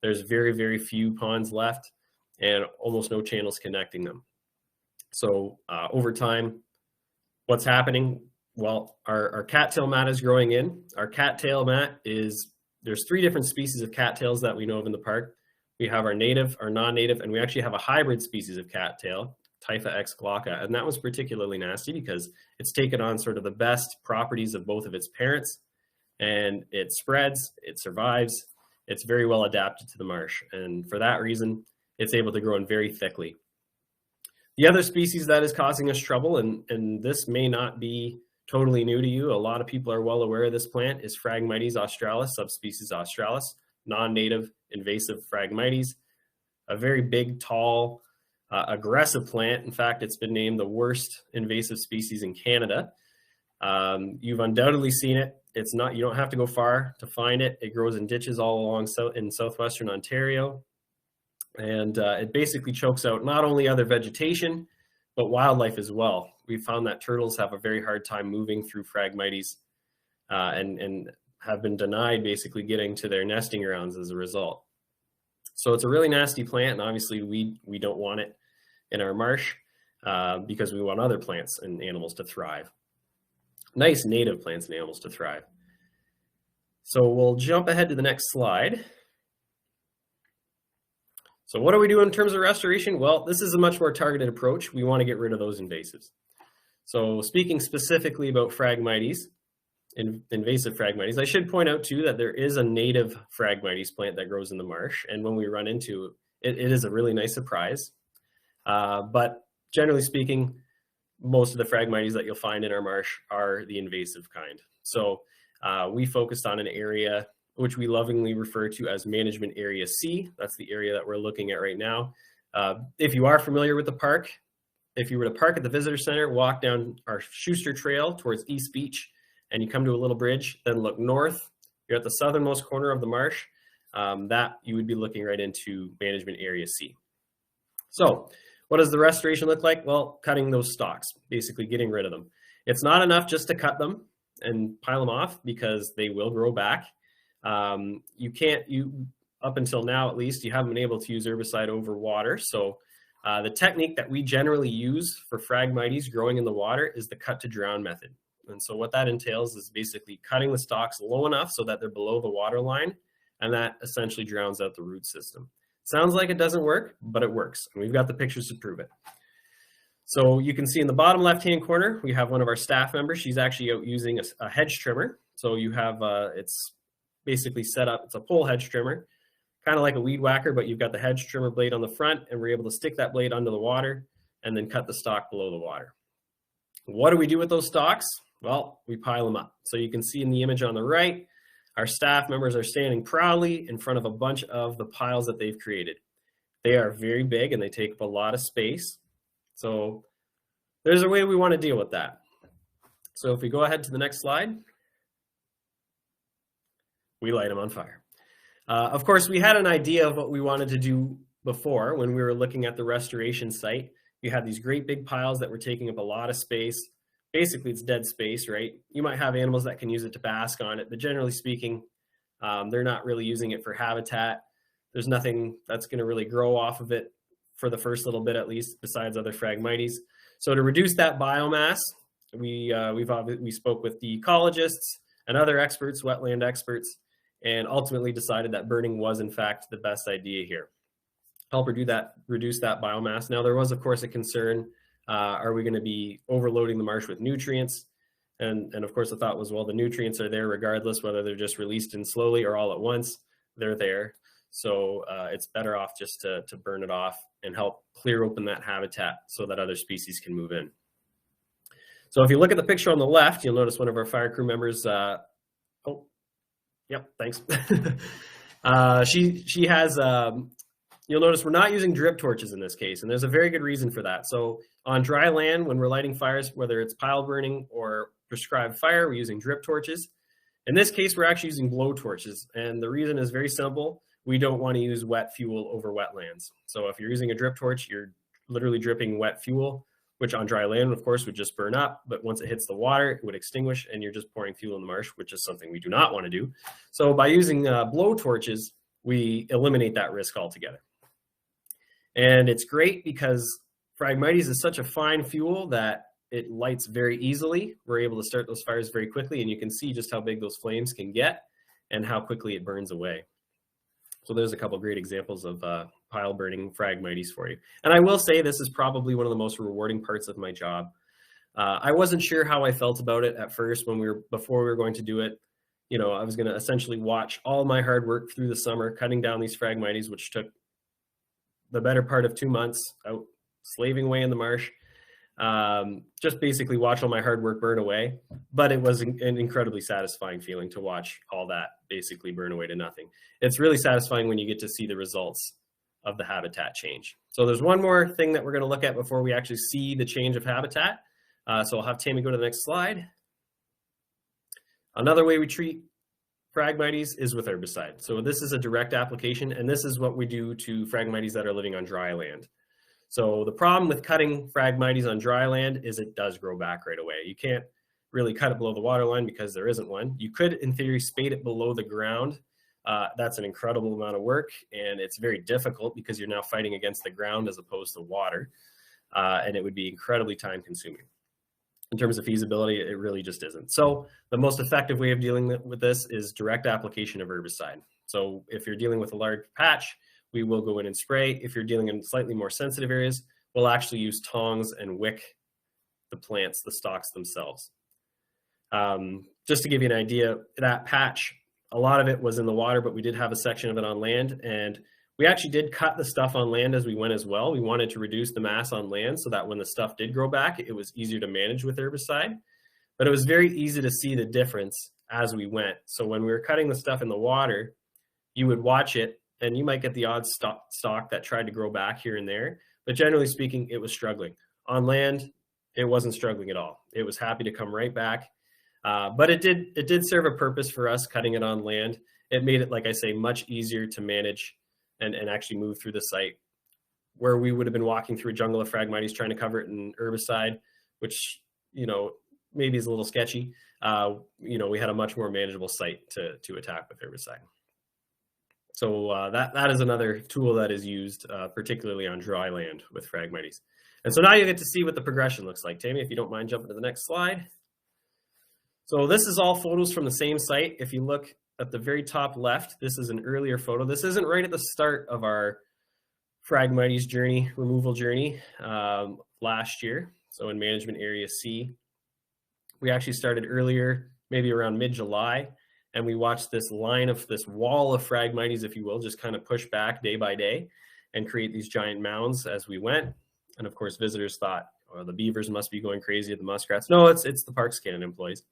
there's very, very few ponds left and almost no channels connecting them. So over time, what's happening? Well, our cattail mat is growing in. Our cattail mat is, there's 3 different species of cattails that we know of in the park. We have our native, our non-native, and we actually have a hybrid species of cattail, Typha X glauca, and that was particularly nasty because it's taken on sort of the best properties of both of its parents, and it spreads, it survives, it's very well adapted to the marsh, and for that reason, it's able to grow in very thickly. The other species that is causing us trouble, and this may not be totally new to you, a lot of people are well aware of this plant, is Phragmites australis, subspecies Australis, non-native invasive Phragmites, a very big, tall, aggressive plant. In fact, it's been named the worst invasive species in Canada. You've undoubtedly seen it. It's not, you don't have to go far to find it. It grows in ditches all along in southwestern Ontario. And it basically chokes out not only other vegetation, but wildlife as well. We found that turtles have a very hard time moving through Phragmites and have been denied basically getting to their nesting grounds as a result. So it's a really nasty plant, and obviously we don't want it in our marsh because we want other plants and animals to thrive. Nice native plants and animals to thrive. So we'll jump ahead to the next slide. So what do we do in terms of restoration? Well, this is a much more targeted approach. We want to get rid of those invasives. So speaking specifically about Phragmites, invasive Phragmites, I should point out too that there is a native Phragmites plant that grows in the marsh, and when we run into it, it is a really nice surprise. But generally speaking, most of the Phragmites that you'll find in our marsh are the invasive kind. So we focused on an area which we lovingly refer to as Management Area C. That's the area that we're looking at right now. If you are familiar with the park, if you were to park at the visitor center, walk down our Schuster Trail towards East Beach, and you come to a little bridge, then look north, you're at the southernmost corner of the marsh, that you would be looking right into Management Area C. So what does the restoration look like? Well, cutting those stalks, basically getting rid of them. It's not enough just to cut them and pile them off because they will grow back. Up until now at least, you haven't been able to use herbicide over water. So the technique that we generally use for Phragmites growing in the water is the cut to drown method. And so what that entails is basically cutting the stalks low enough so that they're below the water line, and that essentially drowns out the root system. Sounds like it doesn't work, but it works. And we've got the pictures to prove it. So you can see in the bottom left-hand corner, we have one of our staff members. She's actually out using a hedge trimmer. So you have, it's basically set up, it's a pole hedge trimmer, kind of like a weed whacker, but you've got the hedge trimmer blade on the front, and we're able to stick that blade under the water and then cut the stalk below the water. What do we do with those stalks? Well, we pile them up. So you can see in the image on the right, our staff members are standing proudly in front of a bunch of the piles that they've created. They are very big and they take up a lot of space. So there's a way we want to deal with that. So if we go ahead to the next slide, we light them on fire. Of course, we had an idea of what we wanted to do before when we were looking at the restoration site. You had these great big piles that were taking up a lot of space. Basically, it's dead space, right? You might have animals that can use it to bask on it, but generally speaking, they're not really using it for habitat. There's nothing that's going to really grow off of it for the first little bit, at least, besides other Phragmites. So to reduce that biomass, we spoke with the ecologists and other experts, wetland experts, and ultimately decided that burning was, in fact, the best idea here. Help reduce that biomass. Now, there was, of course, a concern. Are we going to be overloading the marsh with nutrients? And of course, the thought was, well, the nutrients are there regardless, whether they're just released in slowly or all at once, they're there. So it's better off just to burn it off and help clear open that habitat so that other species can move in. So if you look at the picture on the left, you'll notice one of our fire crew members, oh, yep, thanks. She has, you'll notice we're not using drip torches in this case, and there's a very good reason for that. So on dry land, when we're lighting fires, whether it's pile burning or prescribed fire, we're using drip torches. In this case, we're actually using blow torches, and the reason is very simple. We don't want to use wet fuel over wetlands. So if you're using a drip torch, you're literally dripping wet fuel, which on dry land, of course, would just burn up. But once it hits the water, it would extinguish, and you're just pouring fuel in the marsh, which is something we do not want to do. So by using blow torches, we eliminate that risk altogether. And it's great because Phragmites is such a fine fuel that it lights very easily. We're able to start those fires very quickly, and you can see just how big those flames can get and how quickly it burns away. So there's a couple of great examples of pile burning Phragmites for you. And I will say this is probably one of the most rewarding parts of my job. I wasn't sure how I felt about it at first before we were going to do it. You know, I was going to essentially watch all my hard work through the summer, cutting down these Phragmites, which took the better part of 2 months out slaving away in the marsh. Just basically watch all my hard work burn away. But it was an incredibly satisfying feeling to watch all that basically burn away to nothing. It's really satisfying when you get to see the results of the habitat change. So there's one more thing that we're going to look at before we actually see the change of habitat. So I'll have Tammy go to the next slide. Another way we treat Phragmites is with herbicide. So this is a direct application, and this is what we do to Phragmites that are living on dry land. So the problem with cutting Phragmites on dry land is it does grow back right away. You can't really cut it below the water line because there isn't one. You could, in theory, spade it below the ground. That's an incredible amount of work, and it's very difficult because you're now fighting against the ground as opposed to water, and it would be incredibly time consuming. In terms of feasibility, it really just isn't. So the most effective way of dealing with this is direct application of herbicide. So if you're dealing with a large patch, we will go in and spray. If you're dealing in slightly more sensitive areas, we'll actually use tongs and wick the plants, the stalks themselves. Just to give you an idea, that patch, a lot of it was in the water, but we did have a section of it on land, and we actually did cut the stuff on land as we went as well. We wanted to reduce the mass on land so that when the stuff did grow back, it was easier to manage with herbicide. But it was very easy to see the difference as we went. So when we were cutting the stuff in the water, you would watch it, and you might get the odd stalk that tried to grow back here and there. But generally speaking, it was struggling. On land, it wasn't struggling at all. It was happy to come right back. But it did serve a purpose for us cutting it on land. It made it, like I say, much easier to manage and actually move through the site, where we would have been walking through a jungle of Phragmites trying to cover it in herbicide, which, you know, maybe is a little sketchy. You know, we had a much more manageable site to attack with herbicide. So that is another tool that is used particularly on dry land with Phragmites. And so now you get to see what the progression looks like. Tammy, if you don't mind jumping to the next slide. So this is all photos from the same site. If you look at the very top left, this is an earlier photo. This isn't right at the start of our Phragmites journey, removal journey last year. So in Management Area C, we actually started earlier, maybe around mid-July, and we watched this line of this wall of Phragmites, if you will, just kind of push back day by day and create these giant mounds as we went. And of course, visitors thought, oh, the beavers must be going crazy at the muskrats. No, it's the parks cannon employees.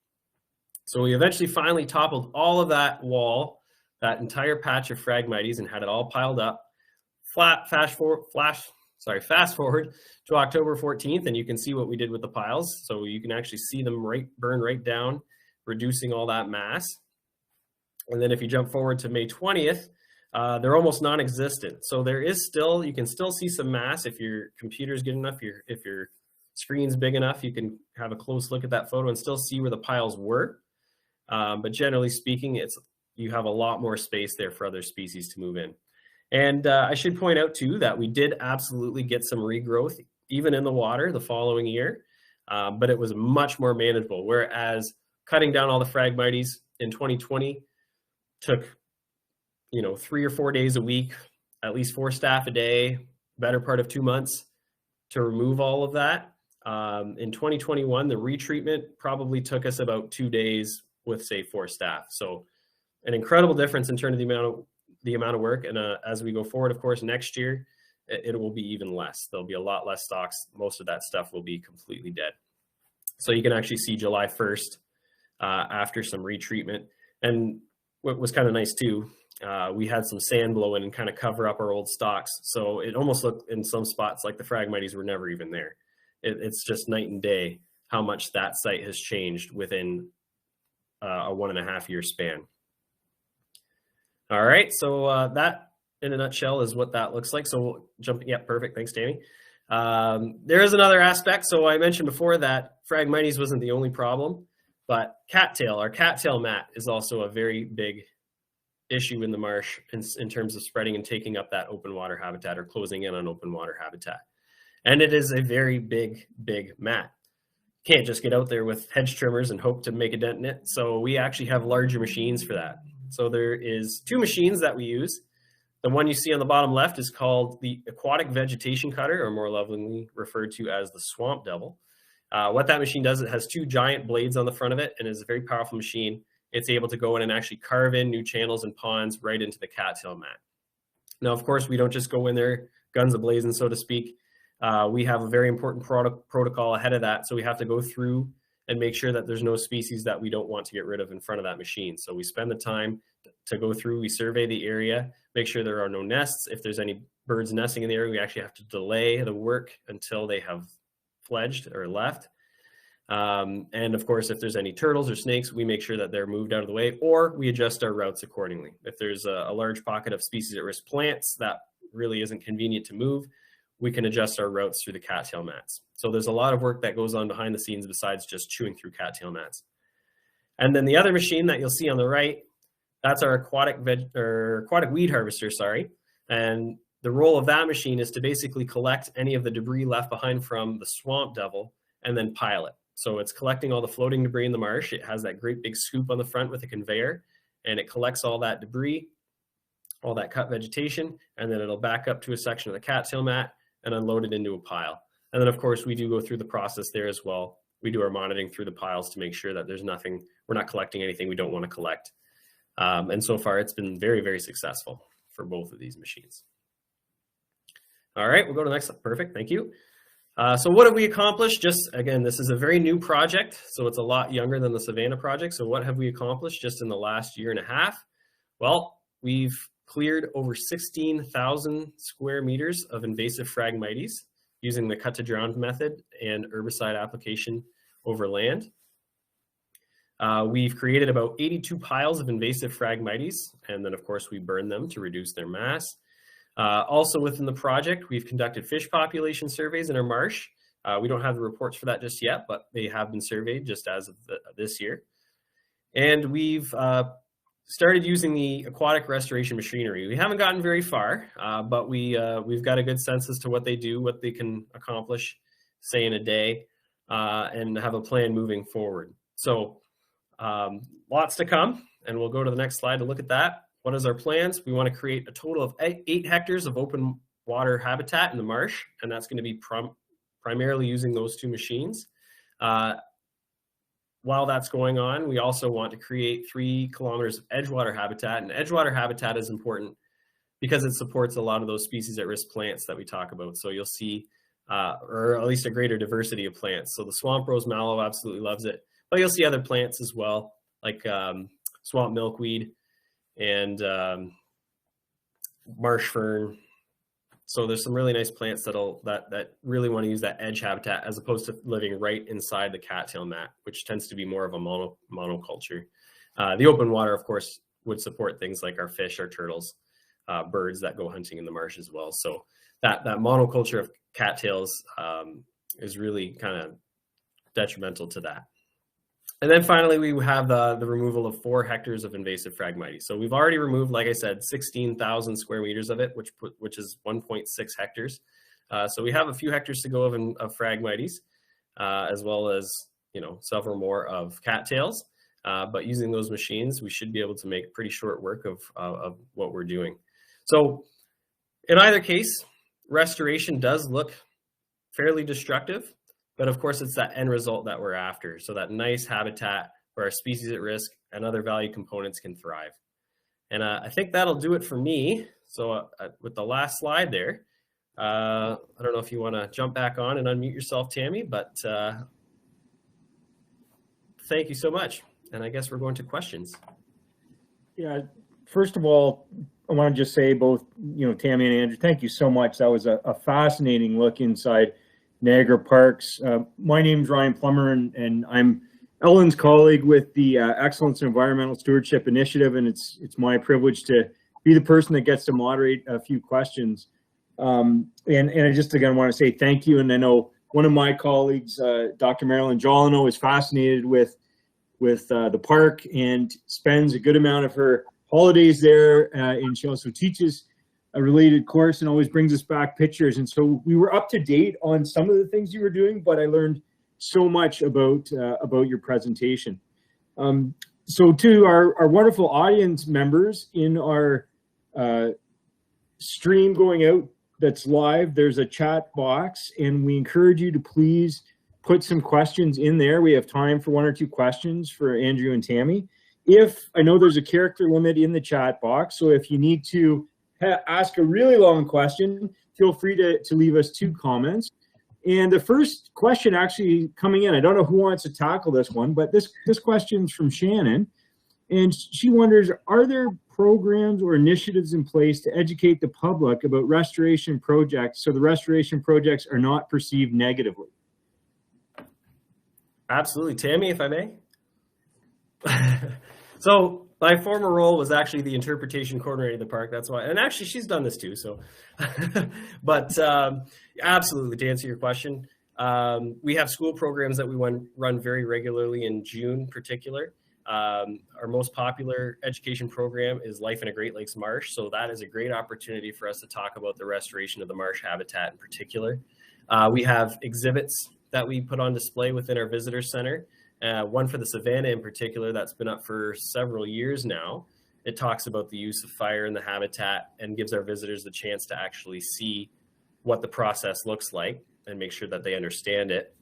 So we eventually finally toppled all of that wall, that entire patch of Phragmites, and had it all piled up. Fast forward to October 14th, and you can see what we did with the piles. So you can actually see them burn right down, reducing all that mass. And then if you jump forward to May 20th, they're almost non-existent. So there is still, you can still see some mass if your computer's good enough, if your screen's big enough, you can have a close look at that photo and still see where the piles were. But generally speaking, you have a lot more space there for other species to move in. And I should point out too that we did absolutely get some regrowth even in the water the following year, but it was much more manageable. Whereas cutting down all the Phragmites in 2020 took, 3 or 4 days a week, at least 4 staff a day, better part of 2 months to remove all of that. In 2021, the retreatment probably took us about 2 days with, say, 4 staff. So an incredible difference in terms of the amount of work. And as we go forward, of course, next year, it will be even less. There'll be a lot less stocks. Most of that stuff will be completely dead. So you can actually see July 1st after some retreatment. And what was kind of nice too, we had some sand blow in and kind of cover up our old stocks. So it almost looked in some spots like the Phragmites were never even there. It's just night and day how much that site has changed within a 1.5 year span. All right, so that in a nutshell is what that looks like. So jumping, yeah, perfect, thanks Tammy. There is another aspect. So I mentioned before that Phragmites wasn't the only problem, but our cattail mat is also a very big issue in the marsh in terms of spreading and taking up that open water habitat or closing in on open water habitat. And it is a very big mat. Can't just get out there with hedge trimmers and hope to make a dent in it. So we actually have larger machines for that. So there is 2 machines that we use. The one you see on the bottom left is called the Aquatic Vegetation Cutter, or more lovingly referred to as the Swamp Devil. What that machine does, it has 2 giant blades on the front of it, and is a very powerful machine. It's able to go in and actually carve in new channels and ponds right into the cattail mat. Now, of course, we don't just go in there guns a-blazing, so to speak. We have a very important protocol ahead of that, so we have to go through and make sure that there's no species that we don't want to get rid of in front of that machine. So we spend the time to go through, we survey the area, make sure there are no nests. If there's any birds nesting in the area, we actually have to delay the work until they have fledged or left. And of course, if there's any turtles or snakes, we make sure that they're moved out of the way, or we adjust our routes accordingly. If there's a large pocket of species at risk plants that really isn't convenient to move, we can adjust our routes through the cattail mats. So there's a lot of work that goes on behind the scenes besides just chewing through cattail mats. And then the other machine that you'll see on the right, that's our aquatic weed harvester, sorry. And the role of that machine is to basically collect any of the debris left behind from the swamp devil and then pile it. So it's collecting all the floating debris in the marsh. It has that great big scoop on the front with a conveyor, and it collects all that debris, all that cut vegetation, and then it'll back up to a section of the cattail mat and unload it into a pile. And then of course we do go through the process there as well. We do our monitoring through the piles to make sure that there's nothing, we're not collecting anything we don't want to collect. And so far it's been very, very successful for both of these machines. All right, we'll go to the next, perfect, thank you. So what have we accomplished? Just again, this is a very new project, so it's a lot younger than the Savannah project. So what have we accomplished just in the last 1.5 years? Well, we've cleared over 16,000 square meters of invasive Phragmites using the cut to drown method and herbicide application over land. We've created about 82 piles of invasive Phragmites, and then of course we burn them to reduce their mass. Also within the project, we've conducted fish population surveys in our marsh. We don't have the reports for that just yet, but they have been surveyed just as of this year. And we've started using the aquatic restoration machinery. We haven't gotten very far, but we've got a good sense as to what they do, what they can accomplish, say in a day, and have a plan moving forward. So lots to come, and we'll go to the next slide to look at that. What is our plans? We want to create a total of 8 hectares of open water habitat in the marsh, and that's going to be primarily using those 2 machines. While that's going on, we also want to create 3 kilometers of edgewater habitat, and edgewater habitat is important because it supports a lot of those species at risk plants that we talk about. So you'll see, or at least a greater diversity of plants. So the swamp rose mallow absolutely loves it, but you'll see other plants as well, like swamp milkweed and marsh fern. So there's some really nice plants that really want to use that edge habitat as opposed to living right inside the cattail mat, which tends to be more of a monoculture. The open water, of course, would support things like our fish, our turtles, birds that go hunting in the marsh as well. So that monoculture of cattails is really kind of detrimental to that. And then finally, we have the removal of 4 hectares of invasive Phragmites. So we've already removed, like I said, 16,000 square meters of it, which is 1.6 hectares. So we have a few hectares to go of Phragmites, as well as, you know, several more of cattails. But using those machines, we should be able to make pretty short work of what we're doing. So in either case, restoration does look fairly destructive. But of course, it's that end result that we're after. So that nice habitat where our species at risk and other value components can thrive. And I think that'll do it for me. So with the last slide there, I don't know if you want to jump back on and unmute yourself, Tammy, but thank you so much. And I guess we're going to questions.
Yeah, first of all, I want to just say both, you know, Tammy and Andrew, thank you so much. That was a fascinating look inside Niagara Parks. My name's Ryan Plummer, and I'm Ellen's colleague with the Excellence in Environmental Stewardship Initiative, and it's my privilege to be the person that gets to moderate a few questions. And I just again want to say thank you. And I know one of my colleagues, Dr. Marilyn Jolino, is fascinated with the park and spends a good amount of her holidays there. And she also teaches a related course and always brings us back pictures. And so we were up to date on some of the things you were doing, but I learned so much about your presentation. So to our wonderful audience members in our stream going out that's live, there's a chat box, and we encourage you to please put some questions in there. We have time for 1 or 2 questions for Andrew and Tammy. I know there's a character limit in the chat box, so if you need to ask a really long question, feel free to leave us 2 comments. And the first question actually coming in, I don't know who wants to tackle this one, but this question's from Shannon. And she wonders, are there programs or initiatives in place to educate the public about restoration projects so the restoration projects are not perceived negatively?
Absolutely. Tammy, if I may. So my former role was actually the interpretation coordinator of the park. That's why, and actually she's done this too. So, but absolutely, to answer your question, we have school programs that we run very regularly in June in particular. Our most popular education program is Life in a Great Lakes Marsh. So that is a great opportunity for us to talk about the restoration of the marsh habitat in particular. We have exhibits that we put on display within our visitor center. One for the Savannah in particular that's been up for several years now. It talks about the use of fire in the habitat and gives our visitors the chance to actually see what the process looks like and make sure that they understand it.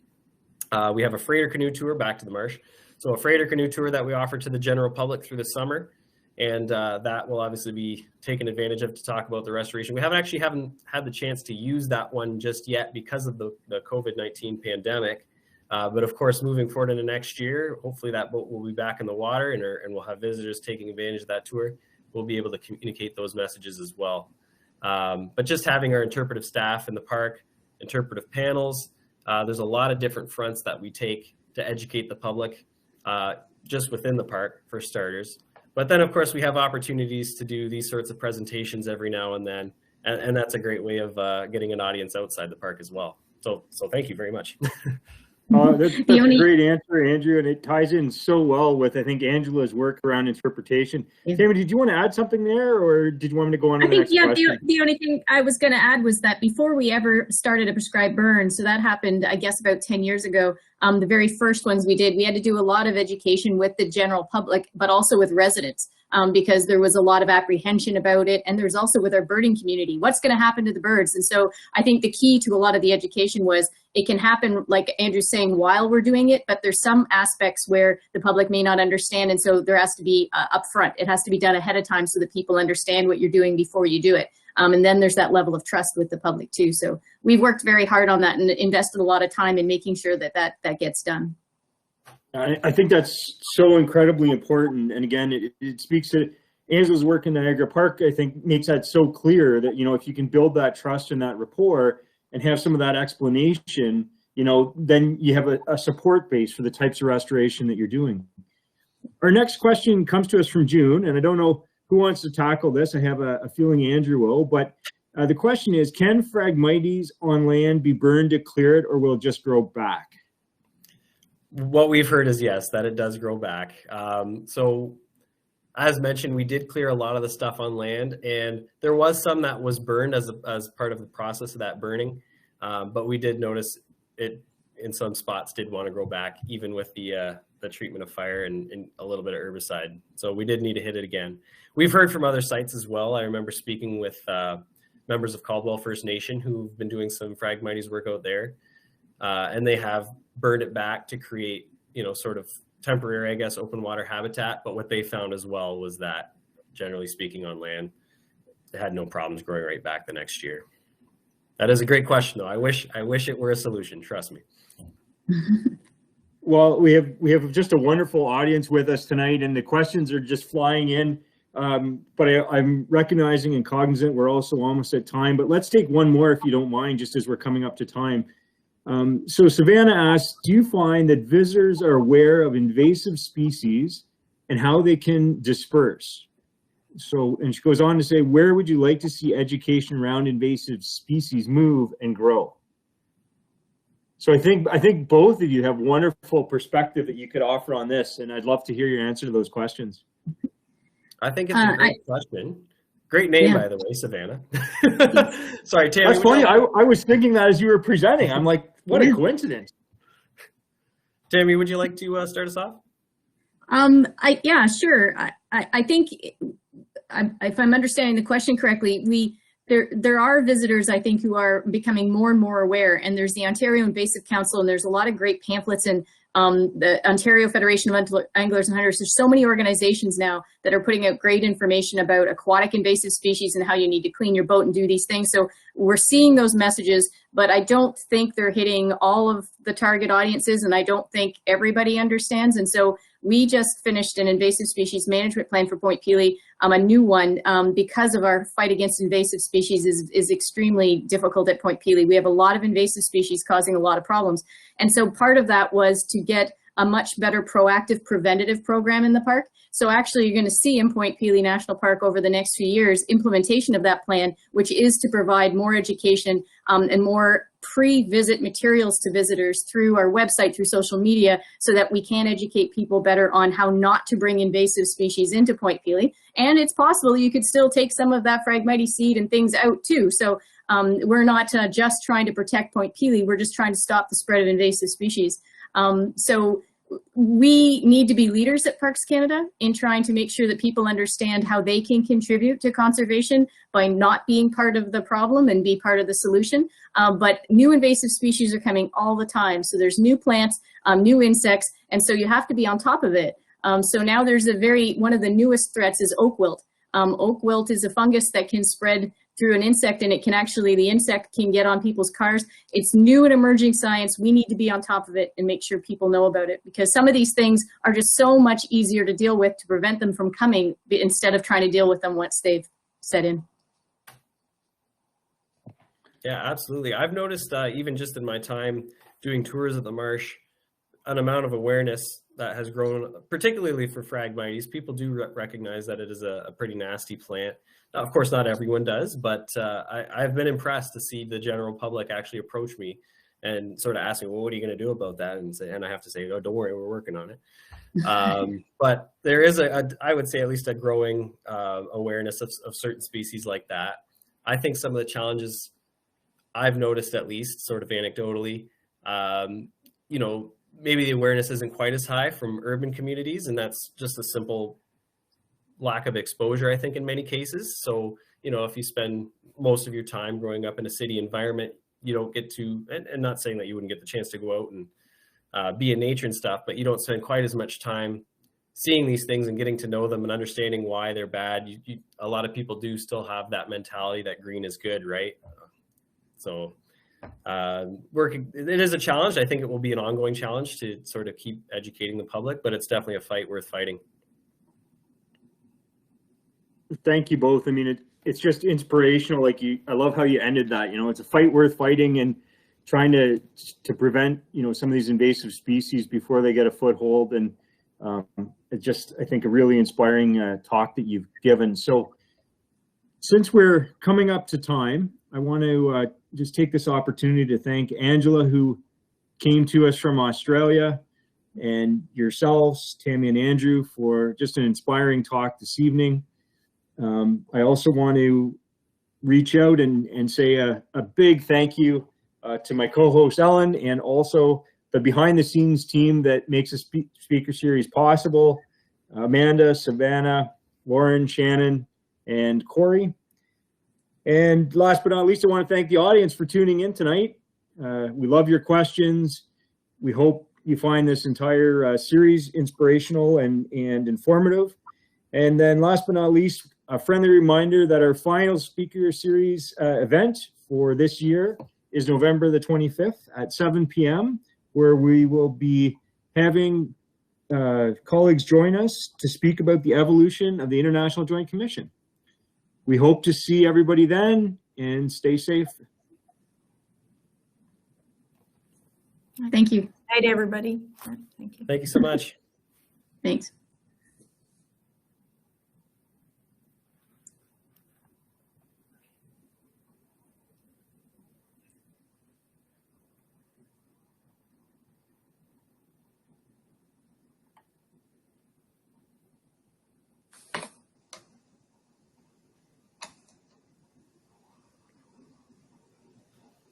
We have a freighter canoe tour back to the marsh. So a freighter canoe tour that we offer to the general public through the summer. And that will obviously be taken advantage of to talk about the restoration. We haven't had the chance to use that one just yet because of the COVID-19 pandemic. But of course, moving forward into next year, hopefully that boat will be back in the water and we'll have visitors taking advantage of that tour. We'll be able to communicate those messages as well. But just having our interpretive staff in the park, interpretive panels, there's a lot of different fronts that we take to educate the public just within the park for starters. But then of course we have opportunities to do these sorts of presentations every now and then. And that's a great way of getting an audience outside the park as well. So thank you very much.
That's a great answer, Andrew, and it ties in so well with, I think, Angela's work around interpretation. Yeah. Tammy, did you want to add something there, or did you want me to go on to the next question?
The only thing I was going to add was that before we ever started a prescribed burn, so that happened, I guess, about 10 years ago, the very first ones we had to do a lot of education with the general public, but also with residents. Because there was a lot of apprehension about it. And there's also with our birding community, what's going to happen to the birds? And so I think the key to a lot of the education was it can happen, like Andrew's saying, while we're doing it, but there's some aspects where the public may not understand. And so there has to be upfront. It has to be done ahead of time so that people understand what you're doing before you do it. And then there's that level of trust with the public too. So we've worked very hard on that and invested a lot of time in making sure that gets done.
I think that's so incredibly important. And again, it speaks to Angela's work in Niagara Park, I think makes that so clear that, if you can build that trust and that rapport and have some of that explanation, then you have a support base for the types of restoration that you're doing. Our next question comes to us from June, and I don't know who wants to tackle this. I have a feeling Andrew will, but the question is, can Phragmites on land be burned to clear it, or will it just grow back?
What we've heard is yes, that it does grow back. So as mentioned, we did clear a lot of the stuff on land, and there was some that was burned as part of the process of that burning. But we did notice it in some spots did want to grow back, even with the treatment of fire and a little bit of herbicide. So we did need to hit it again. We've heard from other sites as well. I remember speaking with members of Caldwell First Nation who've been doing some Phragmites work out there, and they have burned it back to create, sort of temporary, I guess, open water habitat. But what they found as well was that, generally speaking, on land, they had no problems growing right back the next year. That is a great question, though. I wish it were a solution. Trust me.
Well, we have just a wonderful audience with us tonight, and the questions are just flying in. But I'm recognizing and cognizant we're also almost at time. But let's take one more, if you don't mind, just as we're coming up to time. So Savannah asks, do you find that visitors are aware of invasive species and how they can disperse? So, and she goes on to say, where would you like to see education around invasive species move and grow? So I think both of you have wonderful perspective that you could offer on this, and I'd love to hear your answer to those questions.
I think it's a great question. Great name, by the way, Savannah. Sorry, Tammy.
That's funny. I was thinking that as you were presenting. I'm like, what a coincidence.
Tammy,
would you like to start us off?
Yeah, sure. I think if I'm understanding the question correctly, there are visitors, I think, who are becoming more and more aware, and there's the Ontario Invasive Council, and there's a lot of great pamphlets, and the Ontario Federation of Anglers and Hunters. There's so many organizations now that are putting out great information about aquatic invasive species and how you need to clean your boat and do these things. So we're seeing those messages, but I don't think they're hitting all of the target audiences, and I don't think everybody understands. And so we just finished an invasive species management plan for Point Pelee, a new one, because of our fight against invasive species is extremely difficult at Point Pelee. We have a lot of invasive species causing a lot of problems. And so part of that was to get a much better proactive preventative program in the park. So actually you're going to see in Point Pelee National Park over the next few years implementation of that plan, which is to provide more education and more pre-visit materials to visitors through our website, through social media, so that we can educate people better on how not to bring invasive species into Point Pelee. And it's possible you could still take some of that Phragmites seed and things out too. So we're not just trying to protect Point Pelee, we're just trying to stop the spread of invasive species. So we need to be leaders at Parks Canada in trying to make sure that people understand how they can contribute to conservation by not being part of the problem and be part of the solution. But new invasive species are coming all the time. So there's new plants, new insects, and so you have to be on top of it. So now there's one of the newest threats is oak wilt. Oak wilt is a fungus that can spread through an insect, and the insect can get on people's cars. It's new and emerging science. We need to be on top of it and make sure people know about it, because some of these things are just so much easier to deal with to prevent them from coming instead of trying to deal with them once they've set in.
Yeah, absolutely. I've noticed even just in my time doing tours at the marsh, an amount of awareness that has grown, particularly for Phragmites. People do recognize that it is a pretty nasty plant. Now, of course, not everyone does, but I've been impressed to see the general public actually approach me and sort of ask me, well, what are you going to do about that? And I have to say, oh, don't worry, we're working on it. But there is I would say at least a growing awareness of certain species like that. I think some of the challenges I've noticed, at least sort of anecdotally, maybe the awareness isn't quite as high from urban communities, and that's just a simple lack of exposure, I think, in many cases. So, if you spend most of your time growing up in a city environment, you don't get to, and not saying that you wouldn't get the chance to go out and be in nature and stuff, but you don't spend quite as much time seeing these things and getting to know them and understanding why they're bad. A lot of people do still have that mentality that green is good, right? So it is a challenge. I think it will be an ongoing challenge to sort of keep educating the public, but it's definitely a fight worth fighting.
Thank you both. I mean, it's just inspirational. I love how you ended that. It's a fight worth fighting, and trying to prevent, some of these invasive species before they get a foothold. And it's just, I think, a really inspiring talk that you've given. So since we're coming up to time, I want to just take this opportunity to thank Angela, who came to us from Australia, and yourselves, Tammy and Andrew, for just an inspiring talk this evening. I also want to reach out and say a big thank you to my co-host Ellen, and also the behind the scenes team that makes the speaker series possible: Amanda, Savannah, Lauren, Shannon, and Corey. And last but not least, I want to thank the audience for tuning in tonight. We love your questions. We hope you find this entire series inspirational and informative. And then last but not least, a friendly reminder that our final speaker series event for this year is November the 25th at 7 p.m., where we will be having colleagues join us to speak about the evolution of the International Joint Commission. We hope to see everybody then, and stay safe.
Thank you.
Night, everybody. Thank you.
Thank you so much.
Thanks.